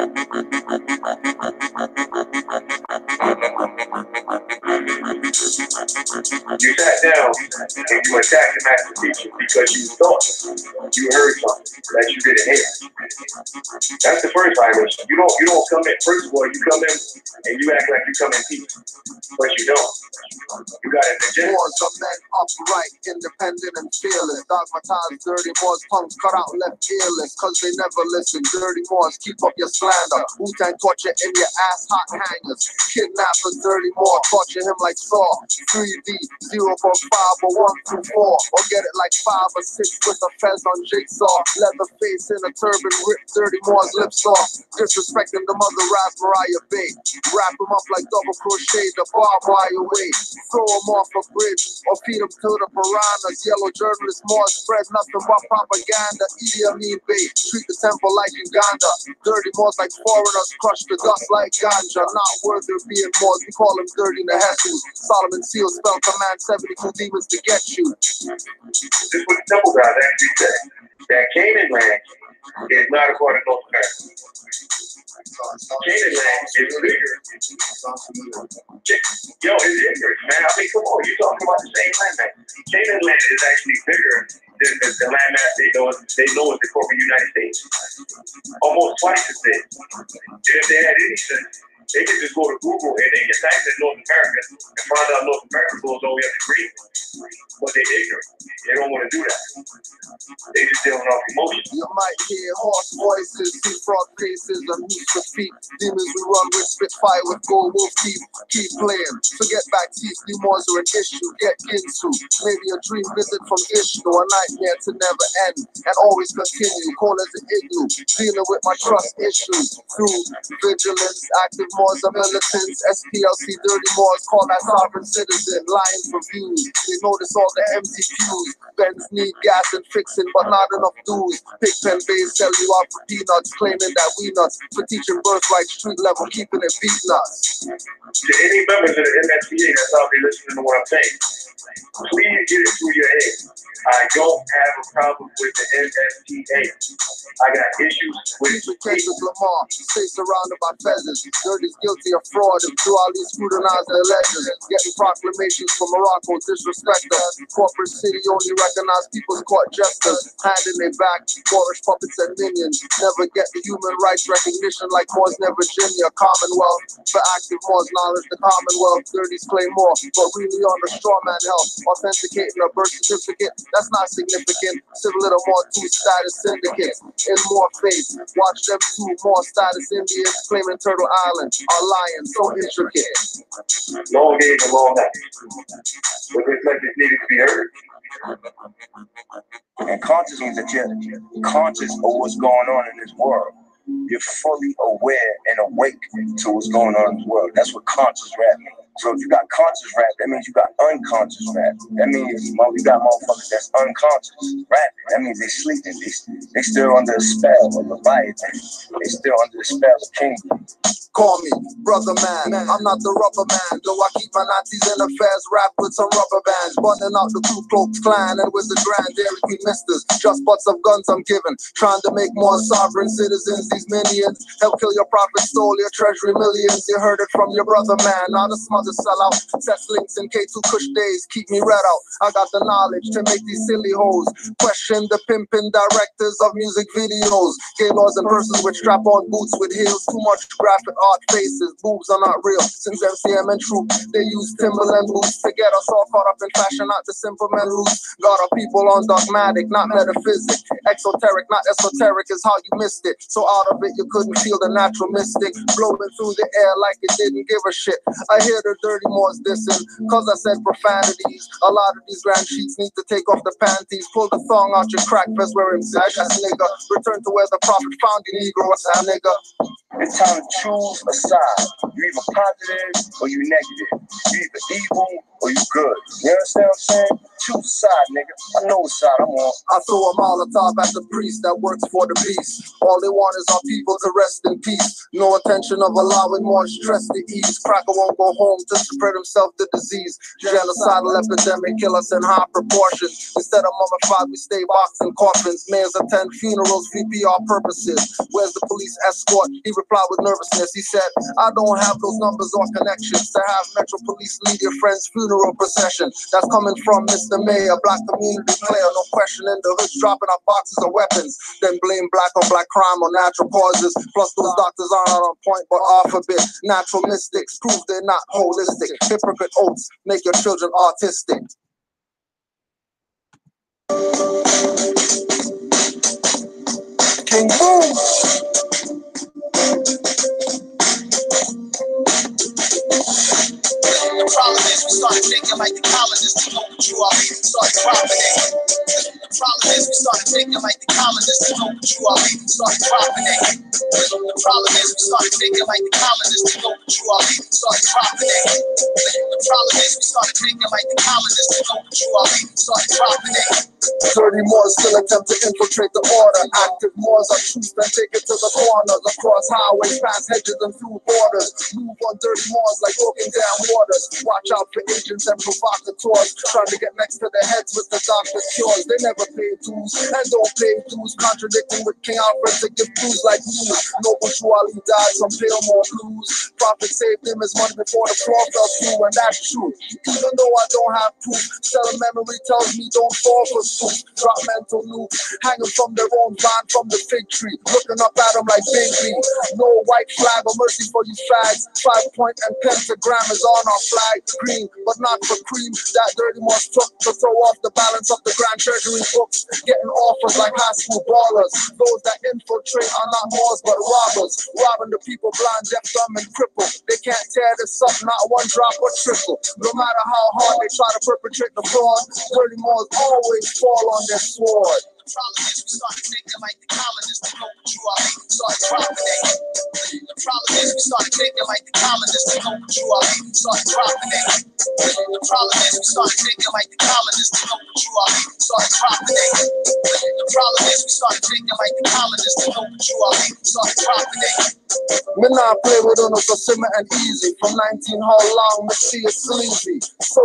You sat down and you attacked the master teacher because you thought you heard something that you didn't hear. That's the first violation. You don't come in. First of all, you come in and you act like you come in peace, but you don't. You got an agenda. Wars of men upright, independent and fearless. Dogmatized, dirty Moors, tongues cut out, left earless, cause they never listen. Dirty Moors, keep up your slander. Wu-Tang torture in your ass, hot hangers. Kidnappers, dirty Moor, torture him like Saw. 3D, 0.5 or 1 through 4. Or get it like 5 or 6 with a fez on jigsaw. Leather face in a turban, rip dirty Moors lips off. Disrespecting the mother Raz Mariah Bay. Wrap him up like double crochet, the barbed wire way. Throw him off a bridge or feed him to the piranhas. Yellow journalist Moors spread nothing but propaganda. Idi Amin Bay, treat the temple like Uganda. Dirty Moors like foreigners, crush the dust like ganja. Not worthy of being Moors, we call them dirty Nehesus. Solomon Seal spell command 72 demons to get you. This is what the temple guys actually said. That Canaanland is not a part of North America. Canaanland is bigger. Yo, it's ignorant, man. I mean, come on, you're talking about the same land, man. Canaanland is actually bigger than the landmass they know as the corporate United States. Almost twice as big. And if they had any sense, they could just go to Google and they can type in North America and find out North America goes all the way up to Greenland. But they're ignorant. They don't want to do that. They just dealing off emotion. You might hear hoarse voices, see frog faces, and moose with feet. Demons we run with, spit fire with gold wolf teeth. Keep playing, forget back teeth. New Moors are an issue, get into. Maybe a dream visit from Ishnu, a nightmare to never end and always continue. Cold as an igloo, dealing with my trust issues through vigilance. Active Moors are militants, SPLC dirty Moors call that sovereign citizen. Lying for views, they notice all the empty pews. Benz need gas and fixing, but not enough dues. Pigpen Bays sell you out for peanuts, claiming that we nuts for teaching birthright street level, keeping it beat nuts. To any members of the MSPA that's out there listening to what I'm saying, please get it through your head. I don't have a problem with the MSPA. I got issues with the case of Lamar, stay surrounded by feathers. Dirty's guilty of fraud and through all these scrutinized alleges. Getting proclamations from Morocco, disrespect us. Corporate city only recognize people's court jesters. Hand in their back, Moorish puppets and minions. Never get the human rights recognition like Moors near Virginia. Commonwealth, for active Moors knowledge the Commonwealth. Dirty's claim more, but really on the straw man help. Authenticating a birth certificate, that's not significant. Civil little more two status syndicates. In more faith, watch them two more status Indians claiming Turtle Island are lying so intricate. Long days and long nights. But this message needed to be heard. And conscious means that you're conscious of what's going on in this world. You're fully aware and awake to what's going on in this world. That's what conscious rap means. So if you got conscious rap, that means you got unconscious rap. That means you got motherfuckers that's unconscious rapping. That means they sleeping. They still under the spell of Leviathan. They still under the spell of King. Call me brother man, I'm not the rubber man. Though I keep my Nazis in affairs, rap with some rubber bands. Burning out the Ku Klux Klan and with the Grand Dairy Queen misters. Just butts of guns I'm giving, trying to make more sovereign citizens. These minions help kill your prophet, stole your treasury millions. You heard it from your brother man, now the smother sell out. Test links in K2 Kush days, keep me red out. I got the knowledge to make these silly hoes question the pimping directors of music videos. Gay laws and persons with strap-on boots with heels. Too much graphic art faces, boobs are not real. Since MCM and Troop, they use Timberland boots to get us all caught up in fashion, not the simple men roots. Got our people on dogmatic, not metaphysic. Exoteric, not esoteric is how you missed it. So out of it, you couldn't feel the natural mystic blowing through the air like it didn't give a shit. I hear the dirty Moors dissing, cause I said profanities. A lot of these grand sheets need to take off the panties. Pull the thong out your crack vest, wear him sash, nigga. Return to where the prophet found you, Negro, what's that, nigga? It's time to choose a side. You're either positive or you negative. You're either evil or you good. You understand what I'm saying? Choose a side, nigga. I know what side I'm on. I throw a Molotov at the priest that works for the beast. All they want is our people to rest in peace. No intention of allowing more stress to ease. Cracker won't go home home to spread himself the disease. Genocidal epidemic kill us in high proportions. Instead of mummified, we stay boxed in coffins. Mayors attend funerals for PR purposes. Where's the police escort? He replied with nervousness. He said, I don't have those numbers or connections to have Metro Police lead your friend's funeral procession. That's coming from Mr. Mayor, black community player, no question in the hoods, dropping out boxes of weapons. Then blame black on black crime or natural causes. Plus those doctors are not on point but off a bit. Natural mystics prove they're not holistic. Hypocrite oaths make your children autistic. King Boom! The problem is we started thinking like the colonists. To know what you are, we started dropping it. The problem is we started thinking like the colonists. To know what you are, we started dropping it. The problem is we started thinking like the colonists. To know what you are, we started dropping it. The problem is we started thinking like the colonists. To know what you are, we started dropping it. Dirty Moors still attempt to infiltrate the order. Active Moors are troops that take it to the corners. Across highways, past hedges and through borders. Move on dirty Moors like broken down waters. Watch out for agents and provocateurs trying to get next to their heads with the doctor's cures. They never pay dues and don't pay dues, contradicting with King Alfred to give clues like news. Noble Juali died, some pale more blues. Prophet saved him his money before the floor fell through, and that's true. Even though I don't have proof, still a memory tells me don't fall for spook. Drop mental loop, hanging from their own vine from the fig tree, looking up at them like Big B. No white flag or mercy for you fags. 5 point and pentagram is on our flag. Green, but not for cream. That dirty Moors took to throw off the balance of the Grand Treasury books, getting offers like high school ballers. Those that infiltrate are not Moors but robbers, robbing the people blind, deaf, dumb, and crippled. They can't tear this up, not one drop or trickle. No matter how hard they try to perpetrate the fraud, dirty Moors always fall on their sword. The problem is we started thinking like the colonists. To know what you are, we started dropping it. The problem is we started thinking like the colonists. To know what you are, we started dropping it. The problem is we started thinking like the colonists. To know what you are, we started dropping it. The problem is we started thinking like the colonists. To know what you are, we started dropping it. Me not play with on us so simmer and easy. From 19 how long me see it sleazy. So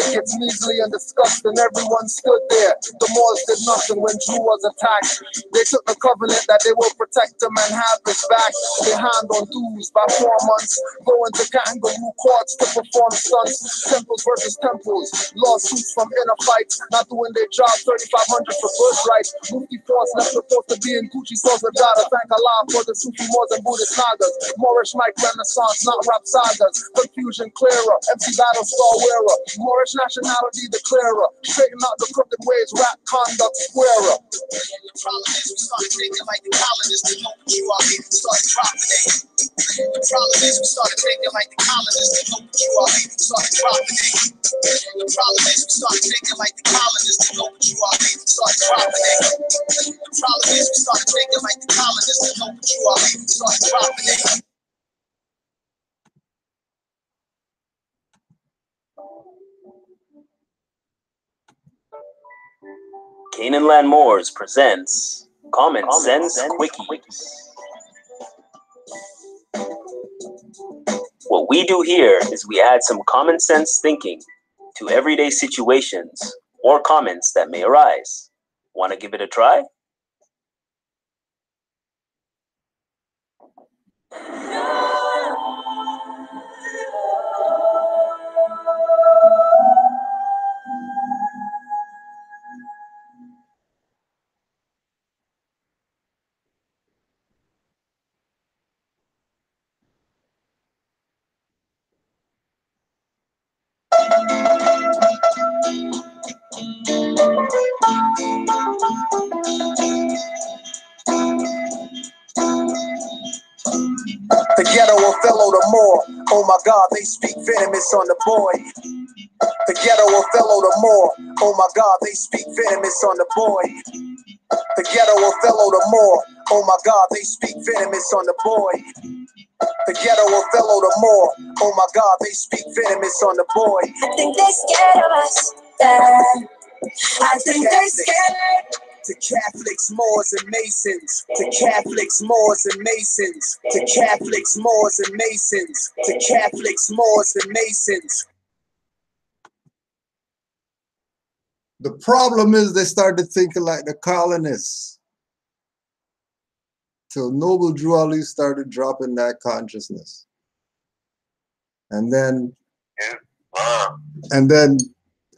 sick it's measly and disgusting. Everyone stood there. The Moors did nothing when Jew was attacked. They took the covenant that they will protect him and have his back. They hand on dues by 4 months. Going to kangaroo courts to perform stunts. Temples versus temples. Lawsuits from inner fights. Not doing their job. 3,500 for birthright. Mufti Force left supposed to be in Gucci stores with God. Thank Allah for the Sufi Moors and Buddhist sagas. Moorish mic renaissance, not rap sagas. Confusion clearer. MC battle star wearer. Moorish nationality declarer. Straighten out the crooked ways. Rap conduct squarer. The problem is we started thinking like the colonists. To know what you are, we started dropping it. The problem is we started thinking like the colonists. To know what you are, we started dropping it. The problem is we started thinking like the colonists. To know what you are, we started dropping it. The problem is we started thinking like the colonists. To know what you are, we started dropping it. Canaanland Moors presents Common Sense Quickies. What we do here is we add some common sense thinking to everyday situations or comments that may arise. Want to give it a try? The ghetto OthELlo the Moor. Oh my God, they speak venomous on the boy. The ghetto OthELlo the Moor. Oh my God, they speak venomous on the boy. The ghetto OthELlo the Moor. Oh my God, they speak venomous on the boy. The ghetto OthELlo the Moor. Oh my God, they speak venomous on the boy. I think they're scared of us. Yeah. I think they're scared. to Catholics, Moors, and Masons, to Catholics, Moors, and Masons, to Catholics, Moors, and Masons, to Catholics, Moors, and Masons. The problem is they started thinking like the colonists. Till Noble Drew Ali started dropping that consciousness. And then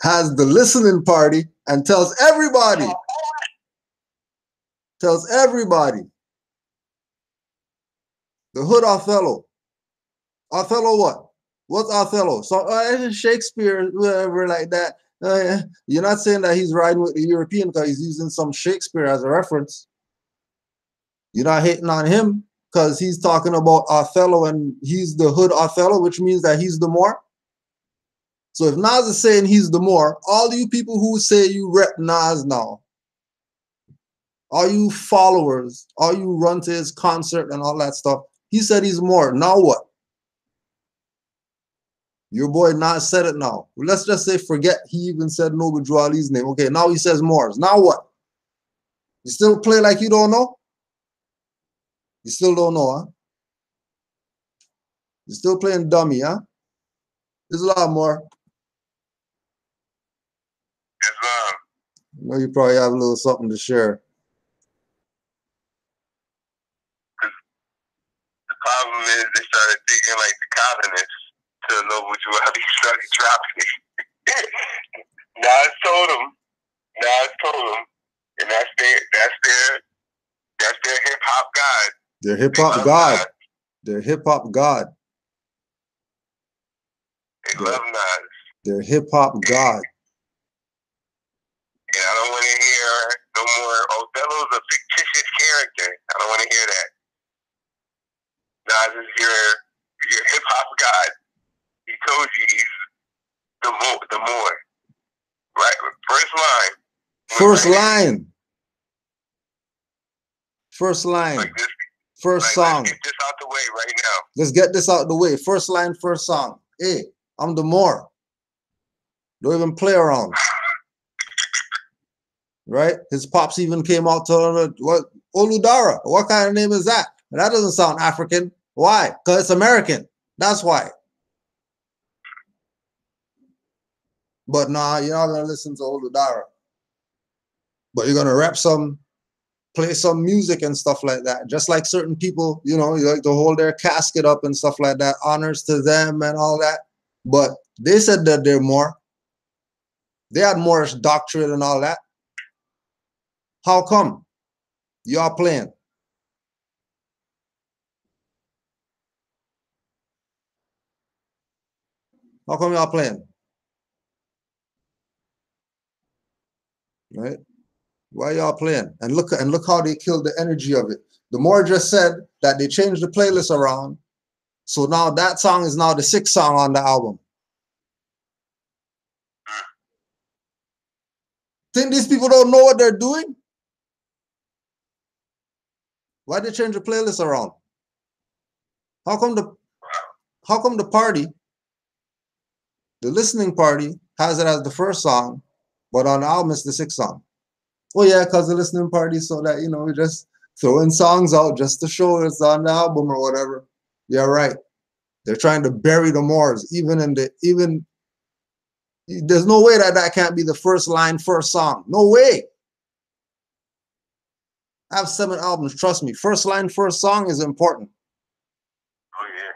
has the listening party and tells everybody, the hood OthEllo. OthEllo what? What's OthEllo? So Shakespeare, whatever like that. You're not saying that he's riding with the European because he's using some Shakespeare as a reference. You're not hating on him because he's talking about OthEllo and he's the hood OthEllo, which means that he's the Moor. So if Nas is saying he's the Moor, all you people who say you rep Nas now, all you followers, all you run to his concert and all that stuff, he said he's Moor. Now what? Your boy Nas said it now. Let's just say forget he even said Noble Drew Ali's name. Okay, now he says Moors. Now what? You still play like you don't know? You still don't know, huh? You're still playing dummy, huh? There's a lot more. I know you probably have a little something to share. The problem is they started thinking like the colonists till Noble Drew Ali started dropping it. Nas told them, and that's their hip hop god. Their hip hop god. Their hip hop god. They love Nas. Their hip hop god. And I don't want to hear no more, OthEllo's a fictitious character. I don't want to hear that. Nas is your hip hop god. He told you he's the more. Right? First line. First line. Like this, first song. Let's get this out the way right now. Let's get this out the way. First line, first song. Hey, I'm the Moor. Don't even play around. Right? His pops even came out to what Oludara. What kind of name is that? That doesn't sound African. Why? Because it's American. That's why. But nah, you're not gonna listen to Oludara. But you're gonna rap play some music and stuff like that. Just like certain people, you know, you like to hold their casket up and stuff like that. Honors to them and all that. But they said that they're Moor. They had Moorish doctrine and all that. How come y'all playing? How come y'all playing? Right? Why y'all playing? And look how they killed the energy of it. The Moor just said that they changed the playlist around. So now that song is now the 6th song on the album. Think these people don't know what they're doing? Why they change the playlist around? How come the party, the listening party, has it as the 1st song, but on the album it's the 6th song? Oh yeah, because the listening party, so that, you know, we just throwing songs out just to show it's on the album or whatever. Yeah, right. They're trying to bury the Moors, there's no way that can't be the 1st line, 1st song. No way. I have 7 albums, trust me. 1st line, 1st song is important. Oh yeah.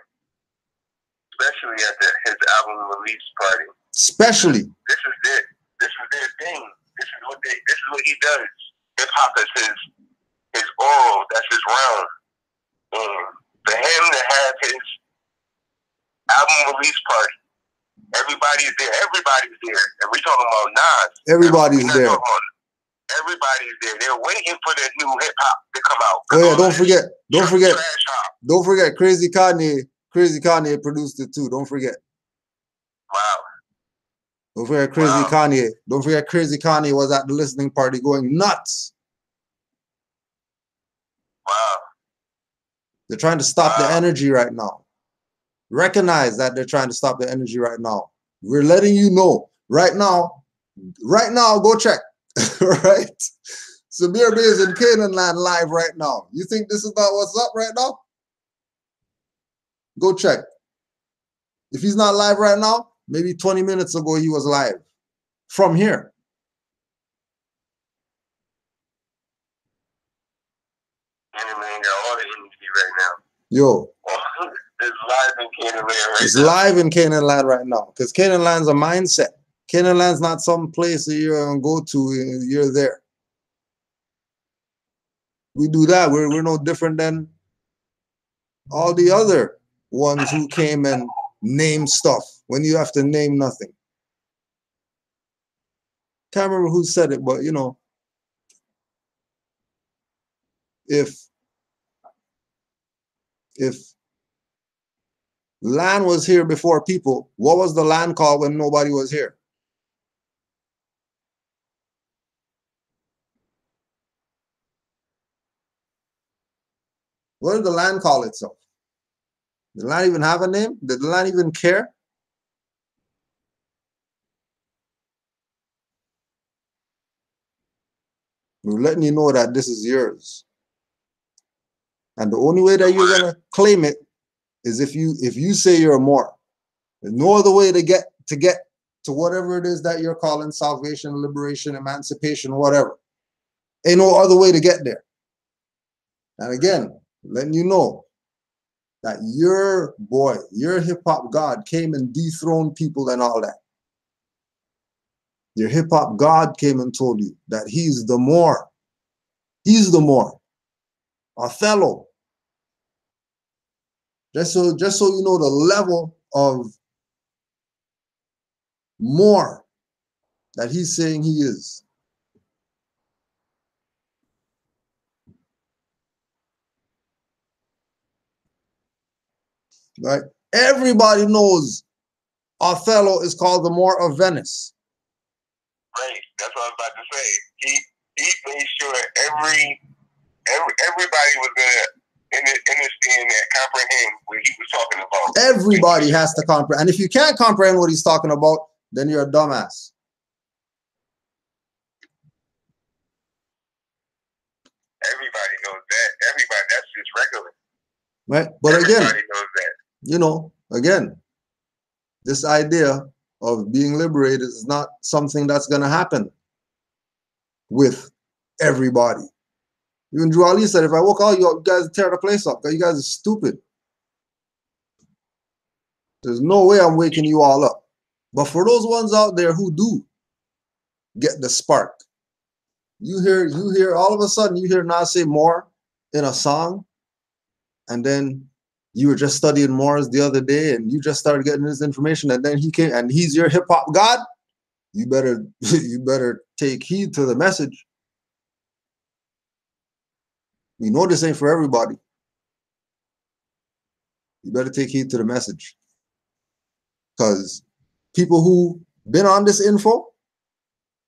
Especially at his album release party. Especially. This is their thing. This is what he does. Hip hop is his oral, that's his realm. And for him to have his album release party, everybody's there. And we're talking about Nas. Everybody's there. Everybody's there. They're waiting for their new hip hop to come out. Oh yeah, don't forget Crazy Kanye. Crazy Kanye produced it too. Don't forget. Wow. Don't forget Crazy Kanye. Don't forget Crazy Kanye was at the listening party going nuts. Wow. They're trying to stop the energy right now. Recognize that they're trying to stop the energy right now. We're letting you know right now, go check. Right? Samir Bay is in Canaanland live right now. You think this is not what's up right now? Go check. If he's not live right now, maybe 20 minutes ago he was live from here. Canaanland got all the energy right now. Yo. It's live in Canaanland right now. It's live in Canaanland right now because Canaanland's a mindset. Canaanland's not some place that you're going to go to, you're there. We do that. We're no different than all the other ones who came and named stuff when you have to name nothing. Can't remember who said it, but you know, if land was here before people, what was the land called when nobody was here? What did the land call itself? Did the land even have a name? Did the land even care? We're letting you know that this is yours. And the only way that you're gonna claim it is if you say you're more. There's no other way to get to whatever it is that you're calling salvation, liberation, emancipation, whatever. Ain't no other way to get there. And again, letting you know that your hip-hop God came and dethroned people and all that. Your hip-hop God came and told you that he's the more. He's the more. OthELlo. Just so you know the level of more that he's saying he is. Right? Everybody knows OthELlo is called the Moor of Venice. Right. That's what I was about to say. He made sure everybody was gonna understand that, comprehend what he was talking about. Everybody has to comprehend. And if you can't comprehend what he's talking about, then you're a dumbass. Everybody knows that. Everybody, that's just regular. Right? But Everybody again, knows that. you know, again, this idea of being liberated is not something that's going to happen with everybody. Even Drew Ali said, if I woke all you guys tear the place up, because you guys are stupid. There's no way I'm waking you all up. But for those ones out there who do get the spark, you hear all of a sudden, you hear Nas say more in a song, and then you were just studying Morris the other day and you just started getting this information, and then he came and he's your hip-hop God. You better take heed to the message. We know this ain't for everybody. You better take heed to the message. Because people who been on this info,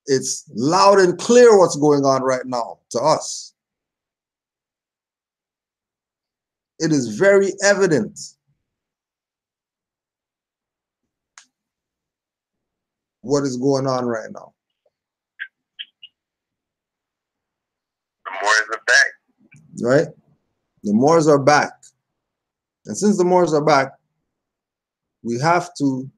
it's loud and clear what's going on right now to us. It is very evident. What is going on right now. The Moors are back. Right? The Moors are back. And since the Moors are back, we have to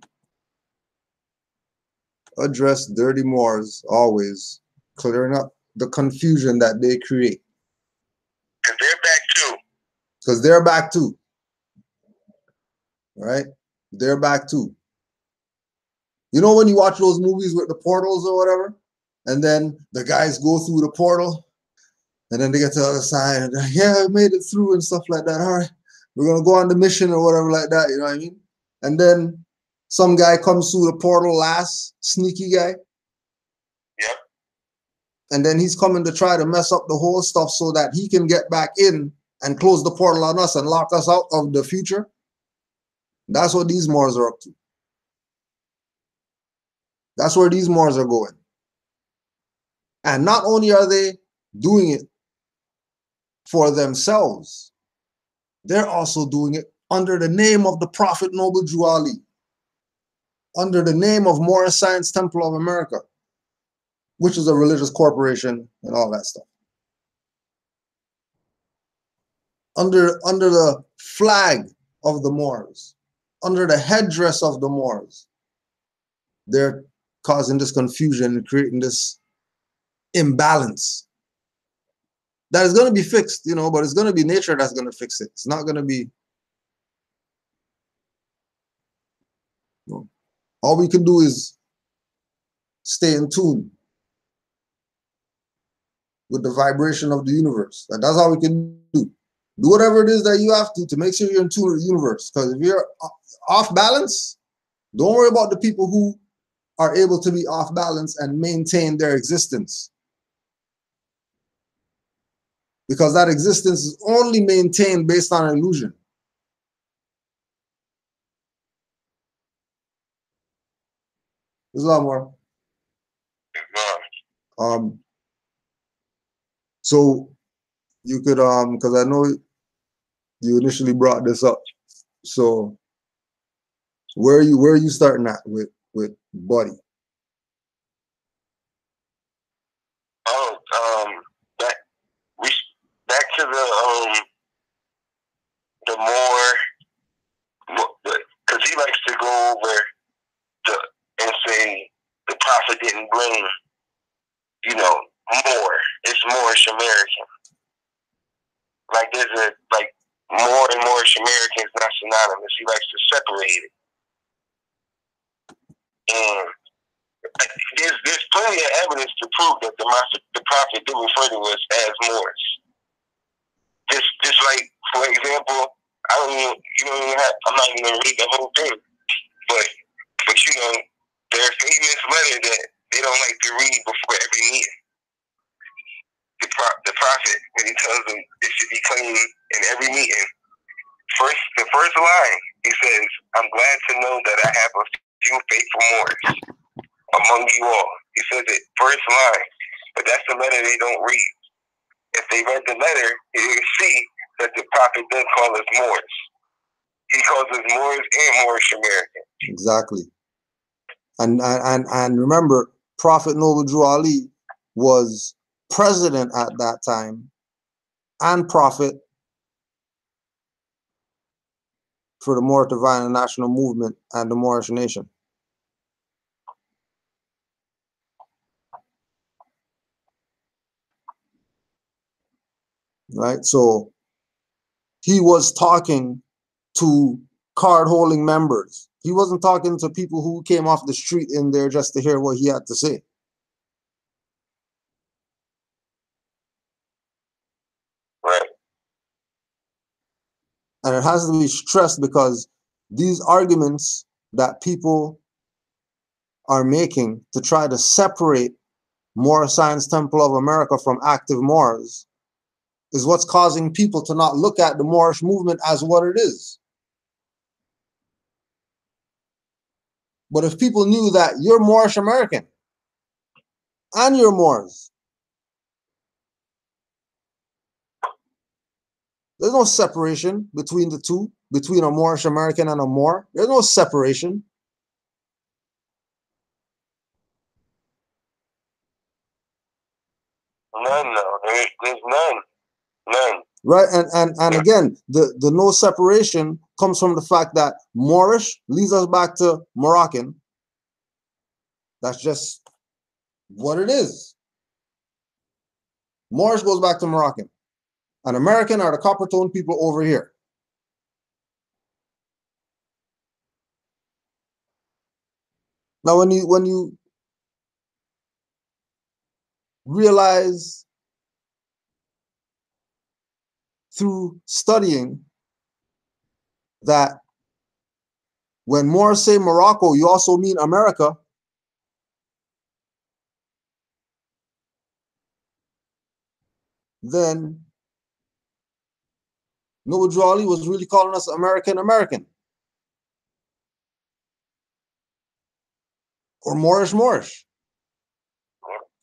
address dirty Moors always, clearing up the confusion that they create. Because they're back too. Because they're back too. Right? They're back too. You know when you watch those movies with the portals or whatever, and then the guys go through the portal, and then they get to the other side, and yeah, I made it through and stuff like that. All right, we're gonna go on the mission or whatever like that. You know what I mean? And then some guy comes through the portal last, sneaky guy. Yep. And then he's coming to try to mess up the whole stuff so that he can get back in and close the portal on us and lock us out of the future. That's what these Moors are up to. That's where these Moors are going. And not only are they doing it for themselves, they're also doing it under the name of the Prophet Noble Drew Ali, under the name of Moorish Science Temple of America, which is a religious corporation and all that stuff. under the flag of the Moors, under the headdress of the Moors. They're causing this confusion and creating this imbalance that is going to be fixed, you know, but it's going to be nature that's going to fix it. It's not going to be, you know, all we can do is stay in tune with the vibration of the universe. That's all we can do. Do whatever it is that you have to make sure you're in tune with the universe. Because if you're off balance, don't worry about the people who are able to be off balance and maintain their existence. Because that existence is only maintained based on illusion. There's a lot more. So you could because I know you initially brought this up. So where are you starting at with Buddy? Oh, back to the more, because he likes to go over and say the prophet didn't bring, you know, more. It's Moorish American. Like there's more and Moorish American is not synonymous. He likes to separate it. And there's plenty of evidence to prove that the prophet did refer to us as Moors. Just like, for example, I'm not even gonna read the whole thing, but you know, their famous letter that they don't like to read before every meeting. The prophet, when he tells them they should be clean in every meeting, the first line, he says, "I'm glad to know that I have a few faithful Moors among you all." He says it first line, but that's the letter they don't read. If they read the letter, you will see that the prophet does call us Moors. He calls us Moors and Moorish American. Exactly. And remember, Prophet Noble Drew Ali was president at that time and prophet for the Moorish Divine and National Movement and the Moorish Nation. Right? So he was talking to card-holding members. He wasn't talking to people who came off the street in there just to hear what he had to say. Right. And it has to be stressed because these arguments that people are making to try to separate Moorish Science Temple of America from active Moors is what's causing people to not look at the Moorish movement as what it is. But if people knew that you're Moorish American and you're Moors, there's no separation between the two, between a Moorish American and a Moor. There's no separation. None, no. There's none. None. Right, and again, the no separation comes from the fact that Moorish leads us back to Moroccan. That's just what it is. Moorish goes back to Moroccan. And American are the copper-toned people over here. Now, when you realize through studying that when Moors say Morocco, you also mean America, then Noble Drew Ali was really calling us American or Moorish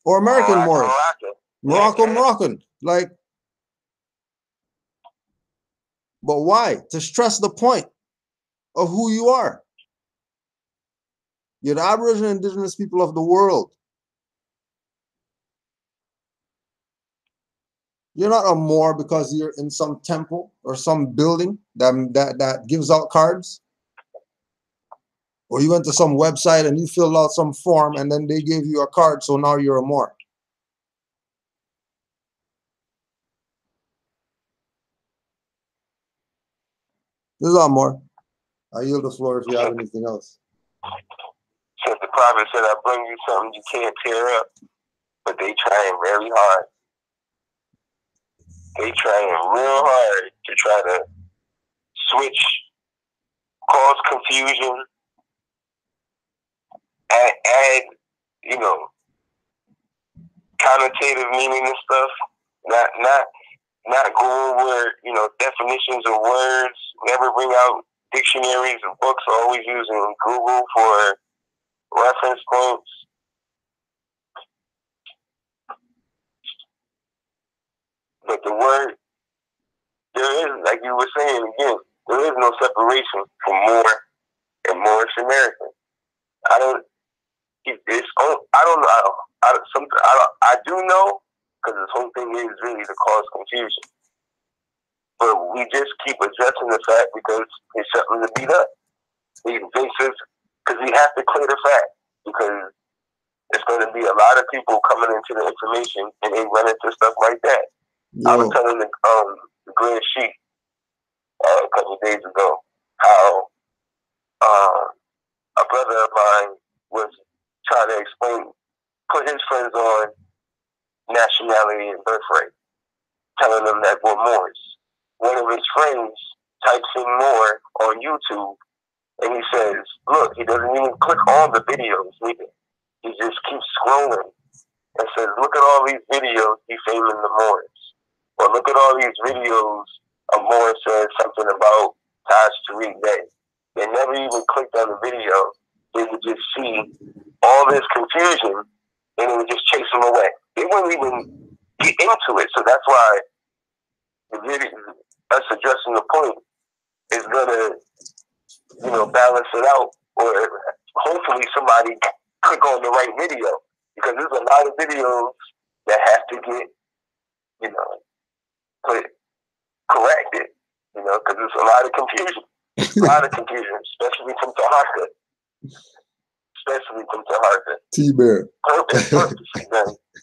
or American Moorish, Moroccan. Like, but why? To stress the point of who you are. You're the Aboriginal indigenous people of the world. You're not a Moor because you're in some temple or some building that gives out cards. Or you went to some website and you filled out some form and then they gave you a card, so now you're a Moor. This is all more. I yield the floor if you have anything else. Since the prophet said, I bring you something you can't tear up, but they trying very hard. They trying real hard to try to switch, cause confusion, add connotative meaning and stuff. Not go over, definitions of words. Never bring out dictionaries and books. Always using Google for reference points. But the word, there is, like you were saying again, there is no separation from Moor and Moorish American. I don't know. I do know, because this whole thing is really to cause confusion. But we just keep addressing the fact because it's something to beat up. Because we have to clear the fact, because it's going to be a lot of people coming into the information and they run into stuff like that. Yo. I was telling the Grand Sheik a couple of days ago how a brother of mine was trying to explain, put his friends on nationality and birthright, telling them that we're Moors. One of his friends types in Moor on YouTube, and he says, look, he doesn't even click on the videos either. He just keeps scrolling and says, look at all these videos defaming the Moors. Or look at all these videos a Moor says something about Taj Tariq Day. They never even clicked on the video. They would just see all this confusion and it would just chase them away. They wouldn't even get into it. So that's why the video, us addressing the point is gonna, balance it out, or hopefully somebody click on the right video, because there's a lot of videos that have to get, corrected, because there's a lot of confusion. Especially from Taharka. T-Bear. Purposely done.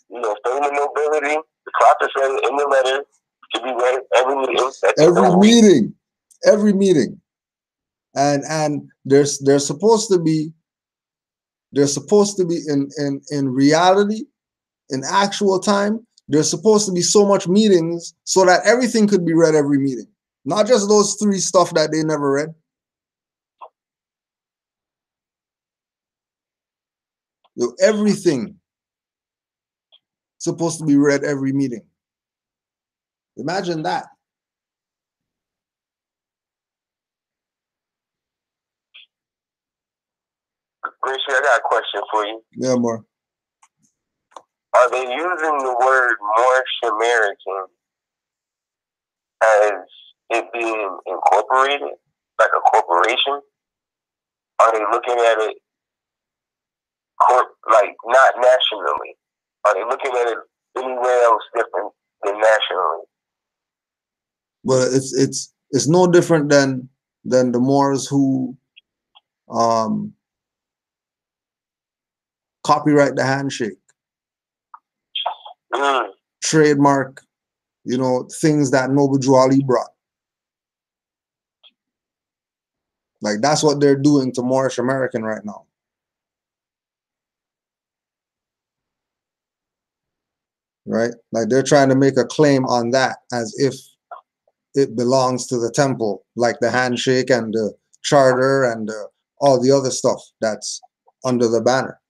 Famous nobility, the prophet said in the letter, to be read every meeting. And there's supposed to be in reality, in actual time, there's supposed to be so much meetings so that everything could be read every meeting. Not just those 3 stuff that they never read. Everything supposed to be read every meeting. Imagine that. Gracie, I got a question for you. Yeah, more. Are they using the word Moorish American as it being incorporated, like a corporation? Are they looking at it like not nationally? Are they looking at it anywhere else different than nationally? Well, it's no different than the Moors who copyright the handshake, trademark, things that Noble Drew Ali brought. Like, that's what they're doing to Moorish American right now. Right? Like, they're trying to make a claim on that as if it belongs to the temple, like the handshake and the charter and all the other stuff that's under the banner.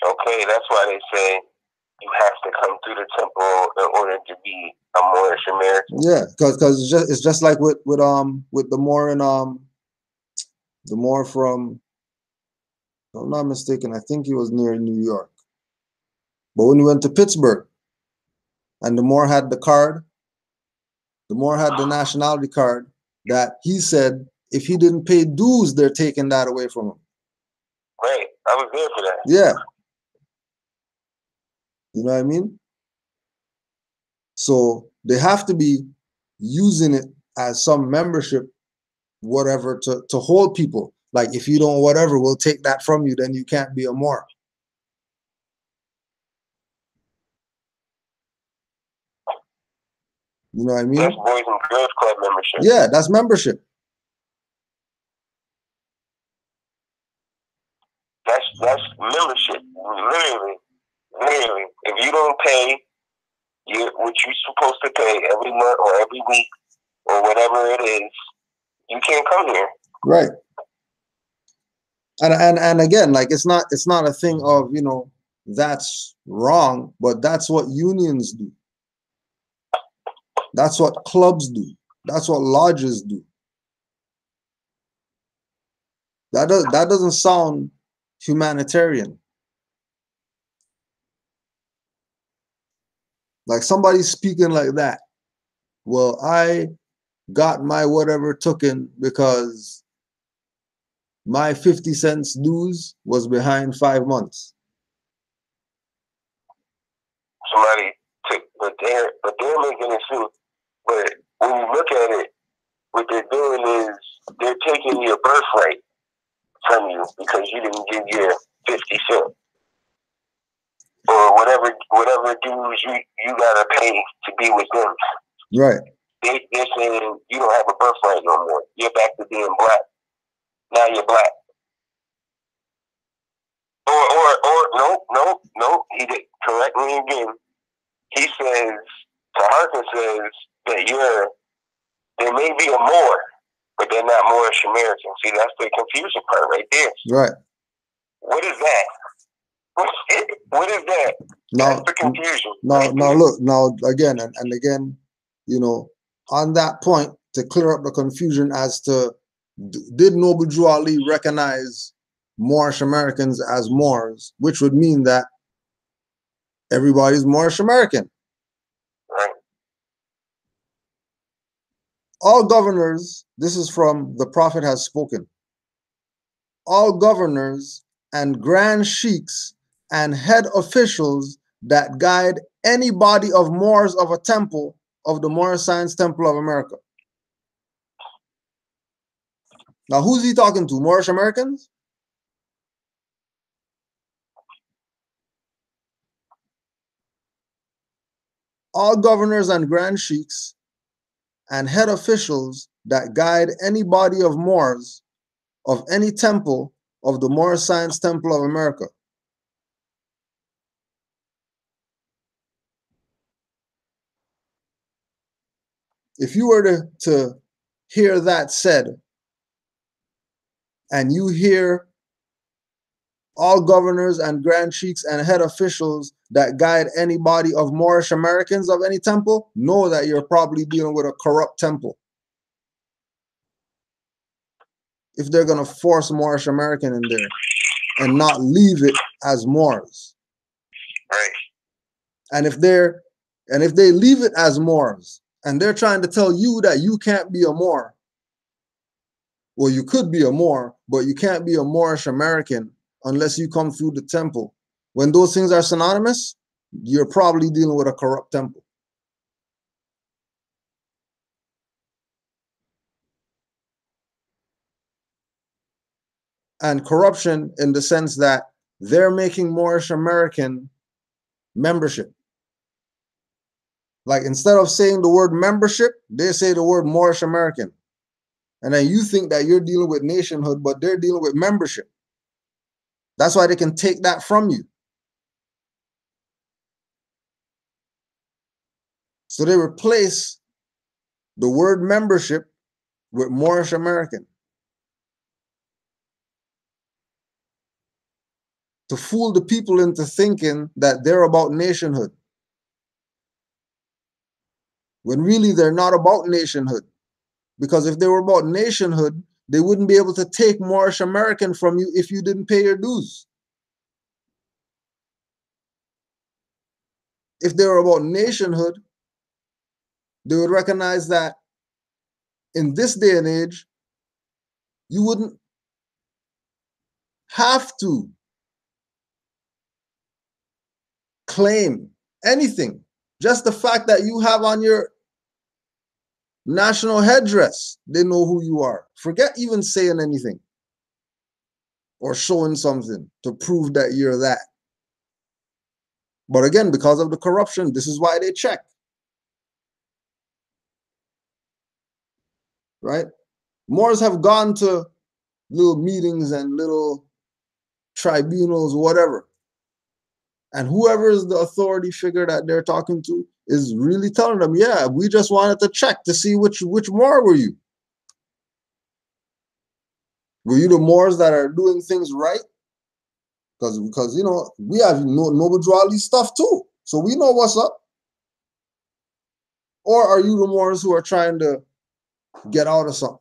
Okay, that's why they say you have to come through the temple in order to be a Moorish American. Yeah, because it's just like with the Moor and the Moor from, if I'm not mistaken, I think he was near New York. But when he went to Pittsburgh and the Moor had the card, the Moor had the nationality card that he said if he didn't pay dues, they're taking that away from him. Right. I was there for that. Yeah. You know what I mean? So they have to be using it as some membership, whatever, to hold people. Like, if you don't whatever, we'll take that from you, then you can't be a Moor. You know what I mean? That's Boys and Girls Club membership. Yeah, that's membership. That's membership. Literally. If you don't pay what you're supposed to pay every month or every week or whatever it is, you can't come here. Right. And again, like, it's not a thing of, you know, that's wrong, but that's what unions do. That's what clubs do. That's what lodges do. That doesn't sound humanitarian. Like, somebody speaking like that. Well, I got my whatever token because my 50 cents dues was behind 5 months. Somebody took, but they're making it too. But when you look at it, what they're doing is they're taking your birthright from you because you didn't give your 50 cents or whatever dues you gotta pay to be with them. Right. They're saying you don't have a birthright no more. You're back to being black. Now you're black. Or no. He did correct me again. He says, Taharka says that there may be a Moor, but they're not Moorish Americans. See, that's the confusion part right there. Right. What is that? What is that? That's the confusion. Now look, now again, and again, you know, on that point, to clear up the confusion as to, did Noble Drew Ali recognize Moorish Americans as Moors, which would mean that everybody's Moorish American. Right. All governors, this is from The Prophet Has Spoken, all governors and grand sheiks and head officials that guide any body of Moors of a temple of the Moorish Science Temple of America. Now, who's he talking to? Moorish Americans? All governors and grand sheiks and head officials that guide any body of Moors of any temple of the Moorish Science Temple of America. If you were to hear that said, and you hear all governors and grand sheiks and head officials that guide any body of Moorish Americans of any temple, know that you're probably dealing with a corrupt temple. If they're going to force Moorish American in there and not leave it as Moors. Right. And if they leave it as Moors and they're trying to tell you that you can't be a Moor, well, you could be a Moor, but you can't be a Moorish American unless you come through the temple. When those things are synonymous, you're probably dealing with a corrupt temple. And corruption in the sense that they're making Moorish American membership. Like, instead of saying the word membership, they say the word Moorish American. And then you think that you're dealing with nationhood, but they're dealing with membership. That's why they can take that from you. So they replace the word membership with Moorish American to fool the people into thinking that they're about nationhood, when really they're not about nationhood. Because if they were about nationhood, they wouldn't be able to take Moorish American from you if you didn't pay your dues. If they were about nationhood, they would recognize that in this day and age, you wouldn't have to claim anything. Just the fact that you have on your national headdress, they know who you are. Forget even saying anything or showing something to prove that you're that. But again, because of the corruption, this is why they check. Right? Moors have gone to little meetings and little tribunals, whatever. And whoever is the authority figure that they're talking to is really telling them, yeah, we just wanted to check to see which Moor were you. Were you the Moors that are doing things right? Because you know, we have Noble Drawley stuff too. So we know what's up. Or are you the Moors who are trying to get out of something?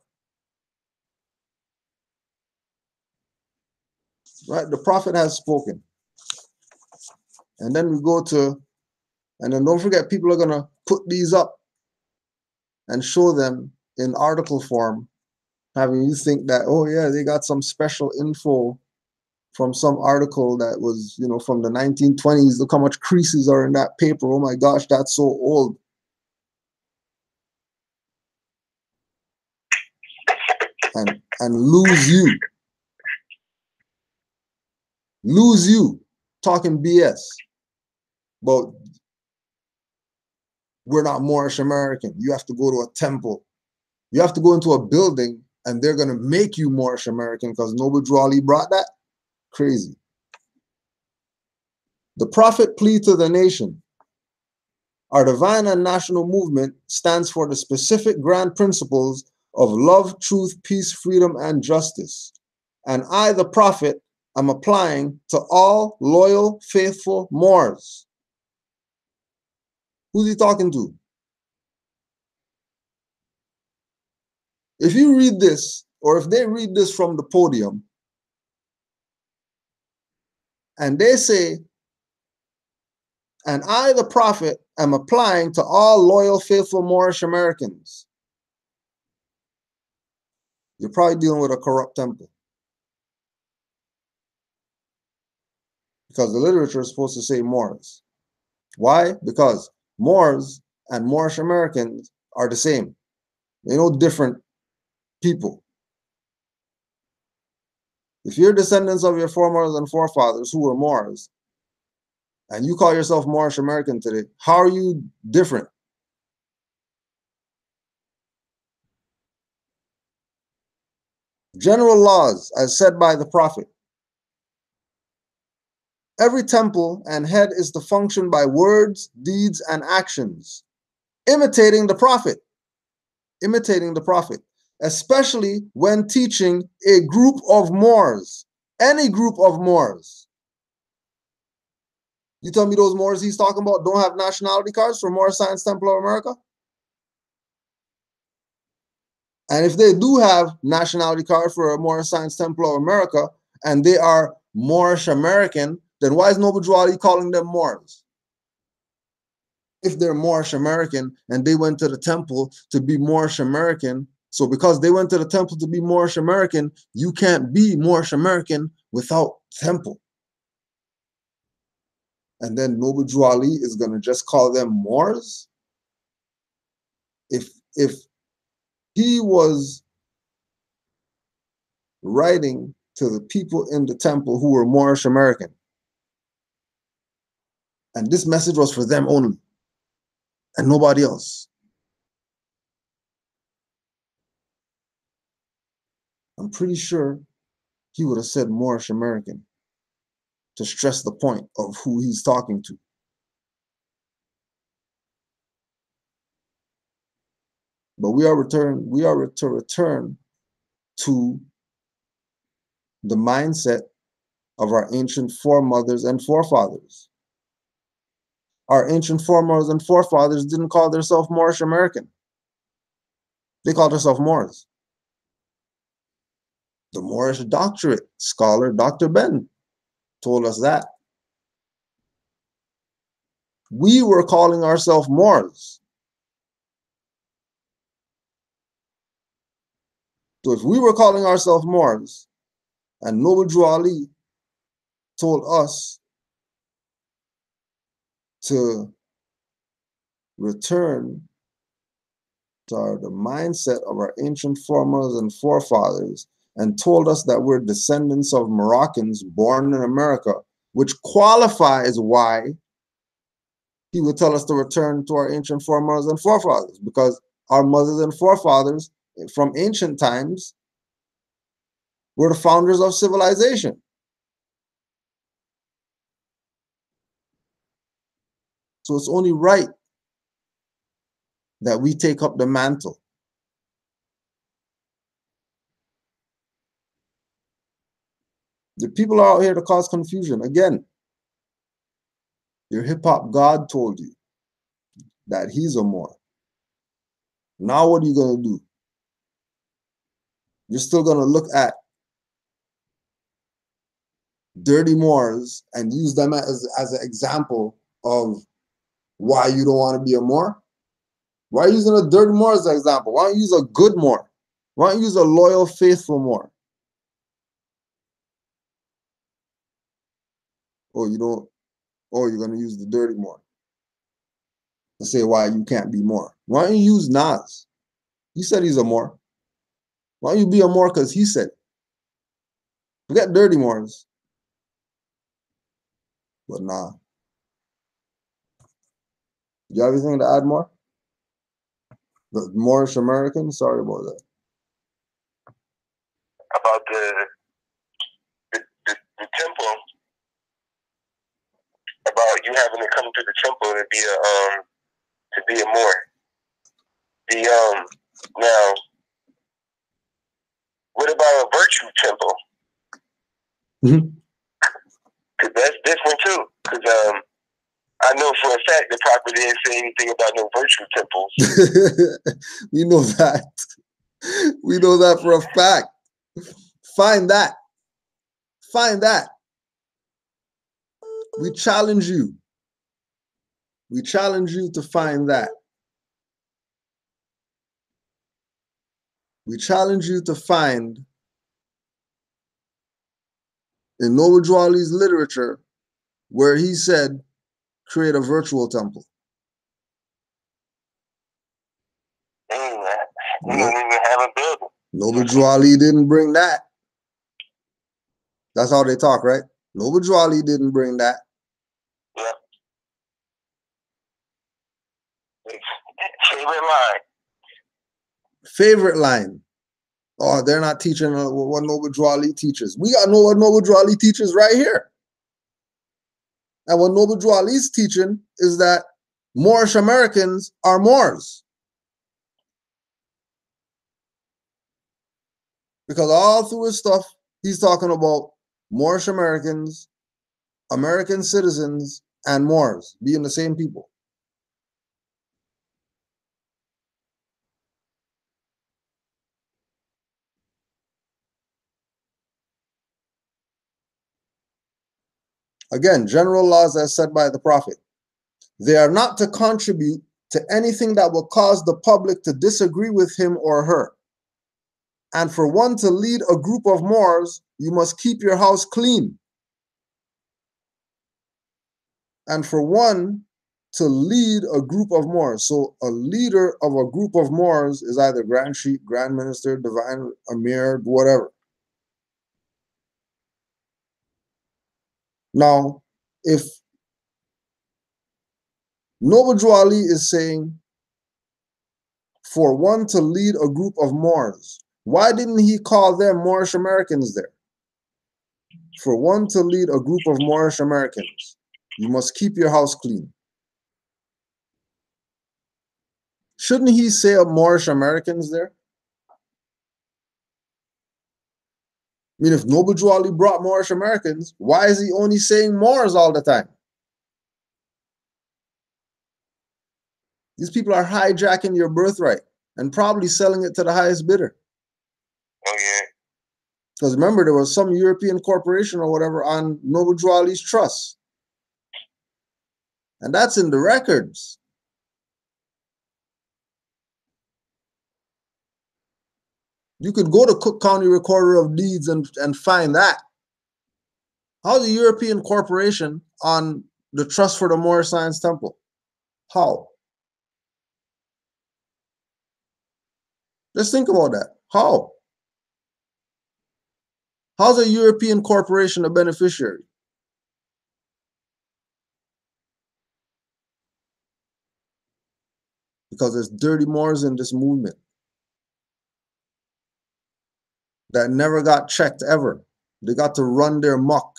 Right? The prophet has spoken. And then we go to, and then don't forget, people are going to put these up and show them in article form, having you think that, oh yeah, they got some special info from some article that was, you know, from the 1920s. Look how much creases are in that paper. Oh my gosh, that's so old. And lose you talking BS. But we're not Moorish American. You have to go to a temple. You have to go into a building and they're going to make you Moorish American because Noble Drawley brought that. Crazy. The prophet plea to the nation. Our divine and national movement stands for the specific grand principles of love, truth, peace, freedom, and justice. And I, the prophet, am applying to all loyal, faithful Moors. Who's he talking to? If you read this, or if they read this from the podium, and they say, and I, the prophet, am applying to all loyal, faithful Moorish Americans, you're probably dealing with a corrupt temple. Because the literature is supposed to say Moors. Why? Because Moors and Moorish Americans are the same. They're no different people. If you're descendants of your foremothers and forefathers who were Moors, and you call yourself Moorish American today, how are you different? General laws, as said by the prophet. Every temple and head is to function by words, deeds, and actions, imitating the prophet. Imitating the prophet, especially when teaching a group of Moors, any group of Moors. You tell me those Moors he's talking about don't have nationality cards for Moorish Science Temple of America? And if they do have nationality card for a Moorish Science Temple of America and they are Moorish American, then why is Noble Drawley calling them Moors? If they're Moorish American and they went to the temple to be Moorish American, so because they went to the temple to be Moorish American, you can't be Moorish American without temple. And then Noble Drawley is going to just call them Moors? If he was writing to the people in the temple who were Moorish American, and this message was for them only, and nobody else, I'm pretty sure he would have said Moorish American to stress the point of who he's talking to. But we are to return to the mindset of our ancient foremothers and forefathers. Our ancient foremothers and forefathers didn't call themselves Moorish American. They called themselves Moors. The Moorish doctorate scholar, Dr. Ben, told us that. We were calling ourselves Moors. So if we were calling ourselves Moors, And Noble Drew Ali told us to return to the mindset of our ancient foremothers and forefathers, and told us that we're descendants of Moroccans born in America, which qualifies why he would tell us to return to our ancient foremothers and forefathers, because our mothers and forefathers from ancient times were the founders of civilization. So it's only right that we take up the mantle. The people are out here to cause confusion. Again, your hip-hop God told you that he's a Moor. Now what are you going to do? You're still going to look at dirty Moors and use them as an example of why you don't want to be a Moor? Why are you using a dirty Moor as an example? Why don't you use a good Moor? Why don't you use a loyal, faithful Moor? Oh, you don't? Oh, you're going to use the dirty Moor to say why you can't be Moor. Why don't you use Nas? He said he's a Moor. Why don't you be a Moor because he said it? Forget dirty Moors. But nah. Do you have anything to add more? The Moorish American? Sorry about that. About the temple, about you having to come to the temple to be a Moor. Now, what about a virtue temple? Because that's different too. Because I know for a fact the prophet didn't say anything about no virtue temples. We know that. We know that for a fact. Find that. Find that. We challenge you. We challenge you to find that. We challenge you to find in Noble Drew Ali's literature where he said, create a virtual temple. We don't even have a building. Noble Drew Ali didn't bring that. That's how they talk, right? Noble Drew Ali didn't bring that. Yep. Favorite line. Favorite line. Oh, they're not teaching what Noble Drew Ali teaches. We got to know what Noble Drew Ali teaches right here. And what Noble Drew Ali's teaching is that Moorish Americans are Moors. Because all through his stuff, he's talking about Moorish Americans, American citizens, and Moors being the same people. Again, general laws as said by the Prophet. They are not to contribute to anything that will cause the public to disagree with him or her. And for one to lead a group of Moors, you must keep your house clean. And for one to lead a group of Moors, so a leader of a group of Moors is either Grand Sheikh, Grand Minister, Divine Amir, whatever. Now, if Noble Drew Ali is saying for one to lead a group of Moors, why didn't he call them Moorish Americans there? For one to lead a group of Moorish Americans, you must keep your house clean. Shouldn't he say Moorish Americans there? I mean, if Noble Drew Ali brought Moorish Americans, why is he only saying Moors all the time? These people are hijacking your birthright and probably selling it to the highest bidder. Oh, yeah. Because remember, there was some European corporation or whatever on Noble Drew Ali's trust. And that's in the records. You could go to Cook County Recorder of Deeds and find that. How's a European corporation on the Trust for the Moorish Science Temple? How? Just think about that. How? How's a European corporation a beneficiary? Because there's dirty Moors in this movement that never got checked ever. They got to run their muck.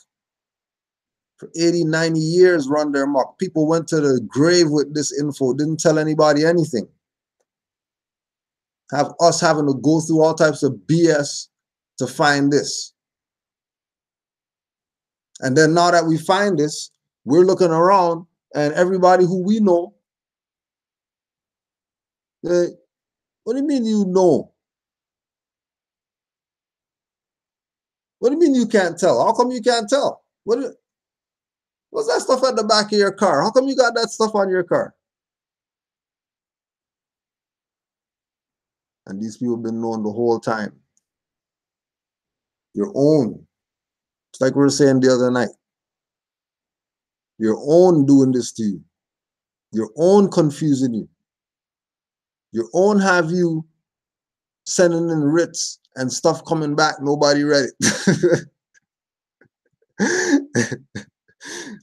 For 80, 90 years, run their muck. People went to the grave with this info, didn't tell anybody anything. Have us having to go through all types of BS to find this. And then now that we find this, we're looking around and everybody who we know, what do you mean you know? What do you mean you can't tell? How come you can't tell? What's that stuff at the back of your car? How come you got that stuff on your car? And these people have been known the whole time. Your own. It's like we were saying the other night. Your own doing this to you. Your own confusing you. Your own have you sending in writs and stuff coming back, nobody read it.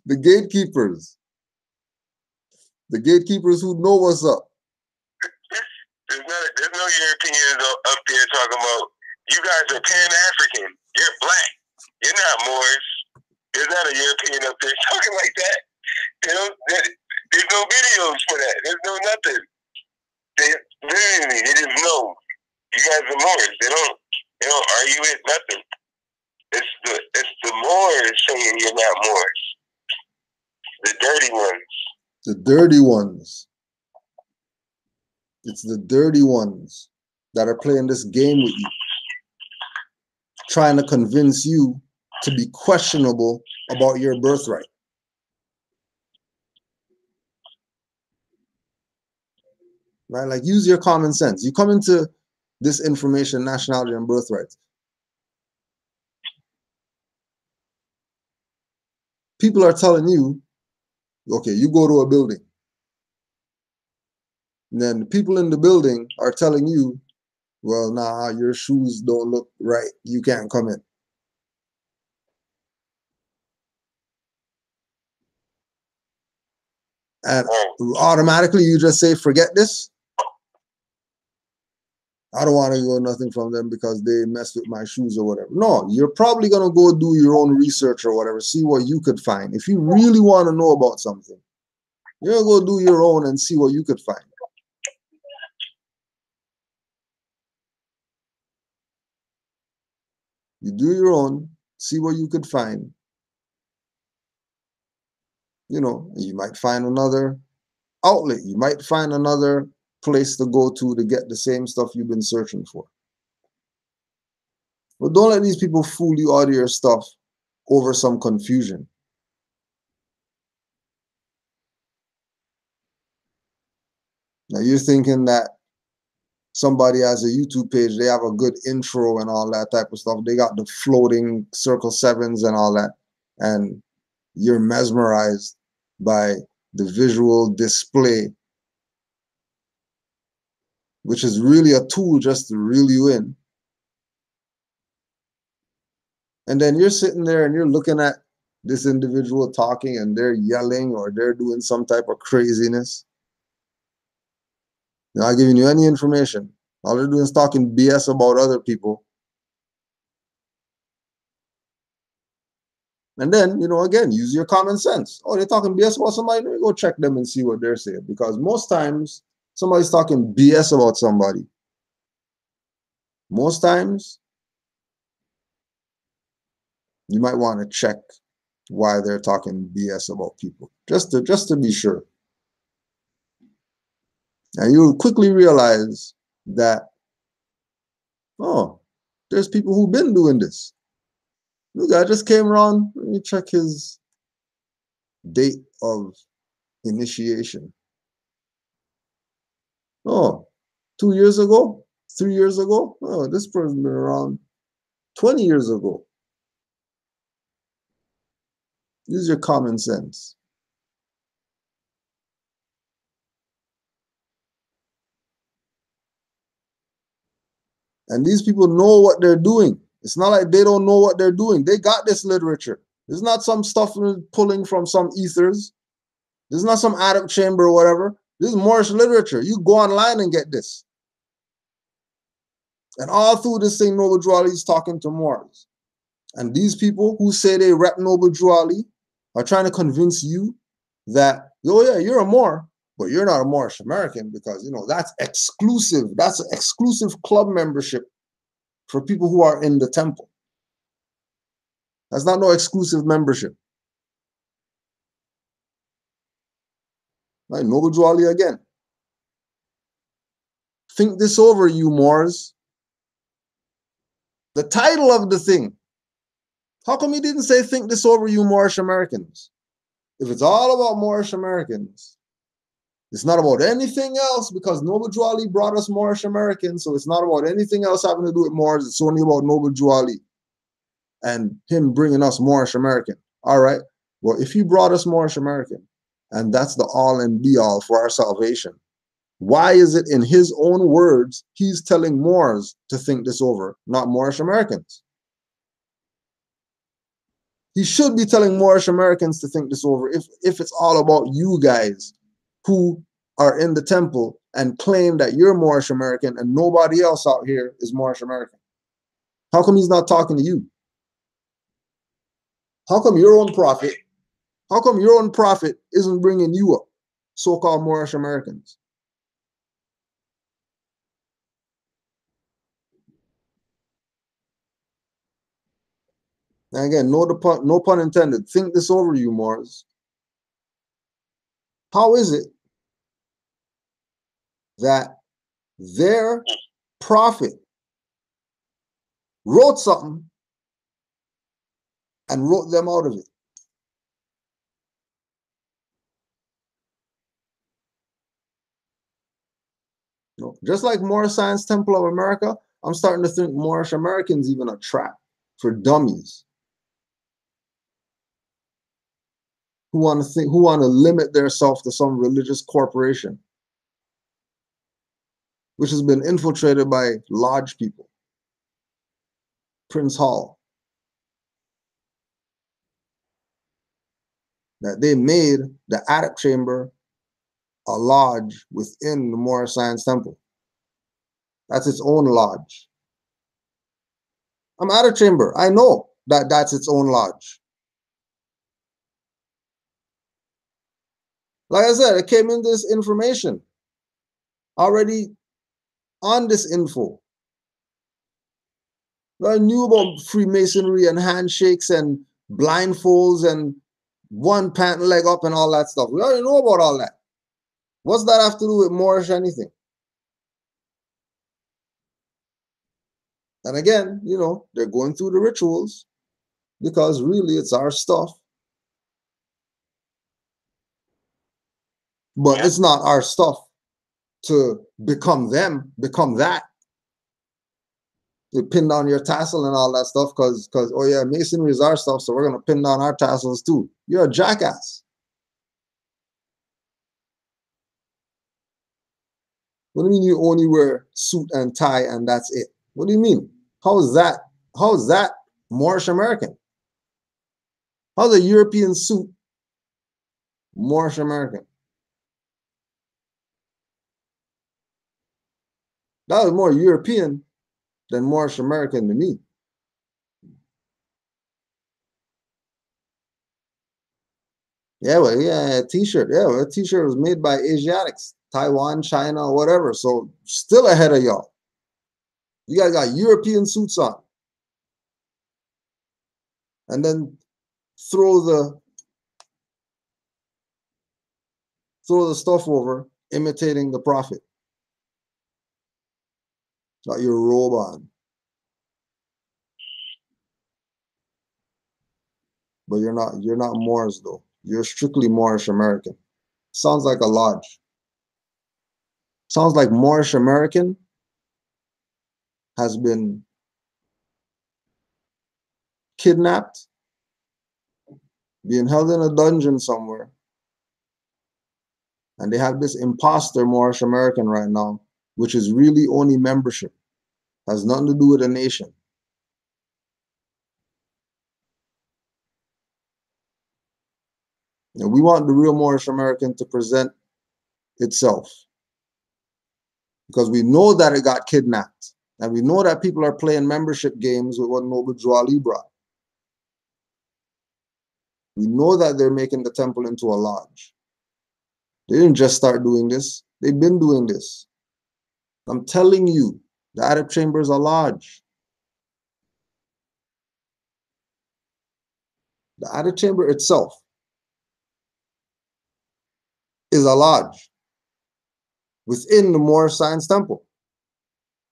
The gatekeepers. The gatekeepers who know what's up. There's no Europeans up there talking about, you guys are Pan-African. You're black. You're not Moors. There's not a European up there talking like that. There's no videos for that. There's no nothing. They just know you guys are Moors. They don't argue it, nothing. It's the Moors saying you're not Moors. The dirty ones. The dirty ones. It's the dirty ones that are playing this game with you, trying to convince you to be questionable about your birthright. Right? Like, use your common sense. You come into this information, nationality and birthright. People are telling you, okay, you go to a building. And then the people in the building are telling you, well, nah, your shoes don't look right. You can't come in. And automatically you just say, forget this. I don't want to go nothing from them because they messed with my shoes or whatever. No, you're probably going to go do your own research or whatever, see what you could find. If you really want to know about something, you're going to go do your own and see what you could find. You do your own, see what you could find. You know, you might find another outlet. You might find another place to go to get the same stuff you've been searching for. But don't let these people fool you out of your stuff over some confusion. Now you're thinking that somebody has a YouTube page, they have a good intro and all that type of stuff. They got the floating circle sevens and all that. And you're mesmerized by the visual display, which is really a tool just to reel you in. And then you're sitting there and you're looking at this individual talking and they're yelling or they're doing some type of craziness. They're not giving you any information. All they're doing is talking BS about other people. And then, you know, again, use your common sense. Oh, they're talking BS about somebody? Let me go check them and see what they're saying. Because most times, somebody's talking BS about somebody. Most times, you might want to check why they're talking BS about people. Just to be sure. And you'll quickly realize that, oh, there's people who've been doing this. Look, I just came around. Let me check his date of initiation. Oh, 2 years ago? 3 years ago? Oh, this person been around 20 years ago. Use your common sense. And these people know what they're doing. It's not like they don't know what they're doing. They got this literature. It's not some stuff pulling from some ethers. This is not some attic chamber or whatever. This is Moorish literature. You go online and get this. And all through this thing, Noble Drew Ali is talking to Moors. And these people who say they rep Noble Drew Ali are trying to convince you that, oh yeah, you're a Moor, but you're not a Moorish American because, you know, that's exclusive. That's an exclusive club membership for people who are in the temple. That's not no exclusive membership. Right, Noble Drew Ali again. Think this over, you Moors. The title of the thing. How come he didn't say think this over, you Moorish Americans? If it's all about Moorish Americans, it's not about anything else because Noble Drew Ali brought us Moorish Americans, so it's not about anything else having to do with Moors. It's only about Noble Drew Ali and him bringing us Moorish American. All right. Well, if he brought us Moorish American, and that's the all and be all for our salvation, why is it in his own words he's telling Moors to think this over, not Moorish Americans? He should be telling Moorish Americans to think this over if it's all about you guys who are in the temple and claim that you're Moorish American and nobody else out here is Moorish American. How come he's not talking to you? How come your own prophet isn't bringing you up, so-called Moorish Americans? And again, no pun intended. Think this over, you Moors. How is it that their prophet wrote something and wrote them out of it? You know, just like Moorish Science Temple of America, I'm starting to think Moorish Americans even a trap for dummies who want to limit themselves to some religious corporation, which has been infiltrated by lodge people. Prince Hall. That they made the attic chamber a lodge within the Moorish Science Temple. That's its own lodge. I'm attic chamber. I know that that's its own lodge. Like I said, it came in this information already on this info. I knew about Freemasonry and handshakes and blindfolds and one pant leg up and all that stuff. We already know about all that. What's that have to do with Moorish anything? And again, you know, they're going through the rituals because really it's our stuff. But it's not our stuff to become them, become that. You pin down your tassel and all that stuff because oh yeah, masonry is our stuff, so we're gonna pin down our tassels too. You're a jackass. What do you mean you only wear suit and tie and that's it? What do you mean? How is that Moorish American? How's a European suit Moorish American? That was more European than Moorish American to me. Yeah, well, yeah, a t-shirt. Yeah, well, a t-shirt was made by Asiatics, Taiwan, China, whatever. So still ahead of y'all. You guys got European suits on. And then throw the stuff over, imitating the prophet. Got your robe on. But you're not Moors though. You're strictly Moorish American. Sounds like a lodge. Sounds like Moorish American has been kidnapped, being held in a dungeon somewhere, and they have this imposter Moorish American right now, which is really only membership, has nothing to do with a nation. And we want the real Moorish American to present itself, because we know that it got kidnapped, and we know that people are playing membership games with what Noble Joa brought. We know that they're making the temple into a lodge. They didn't just start doing this. They've been doing this. I'm telling you, the Arab Chamber is a lodge. The Arab Chamber itself is a lodge within the Moorish Science Temple.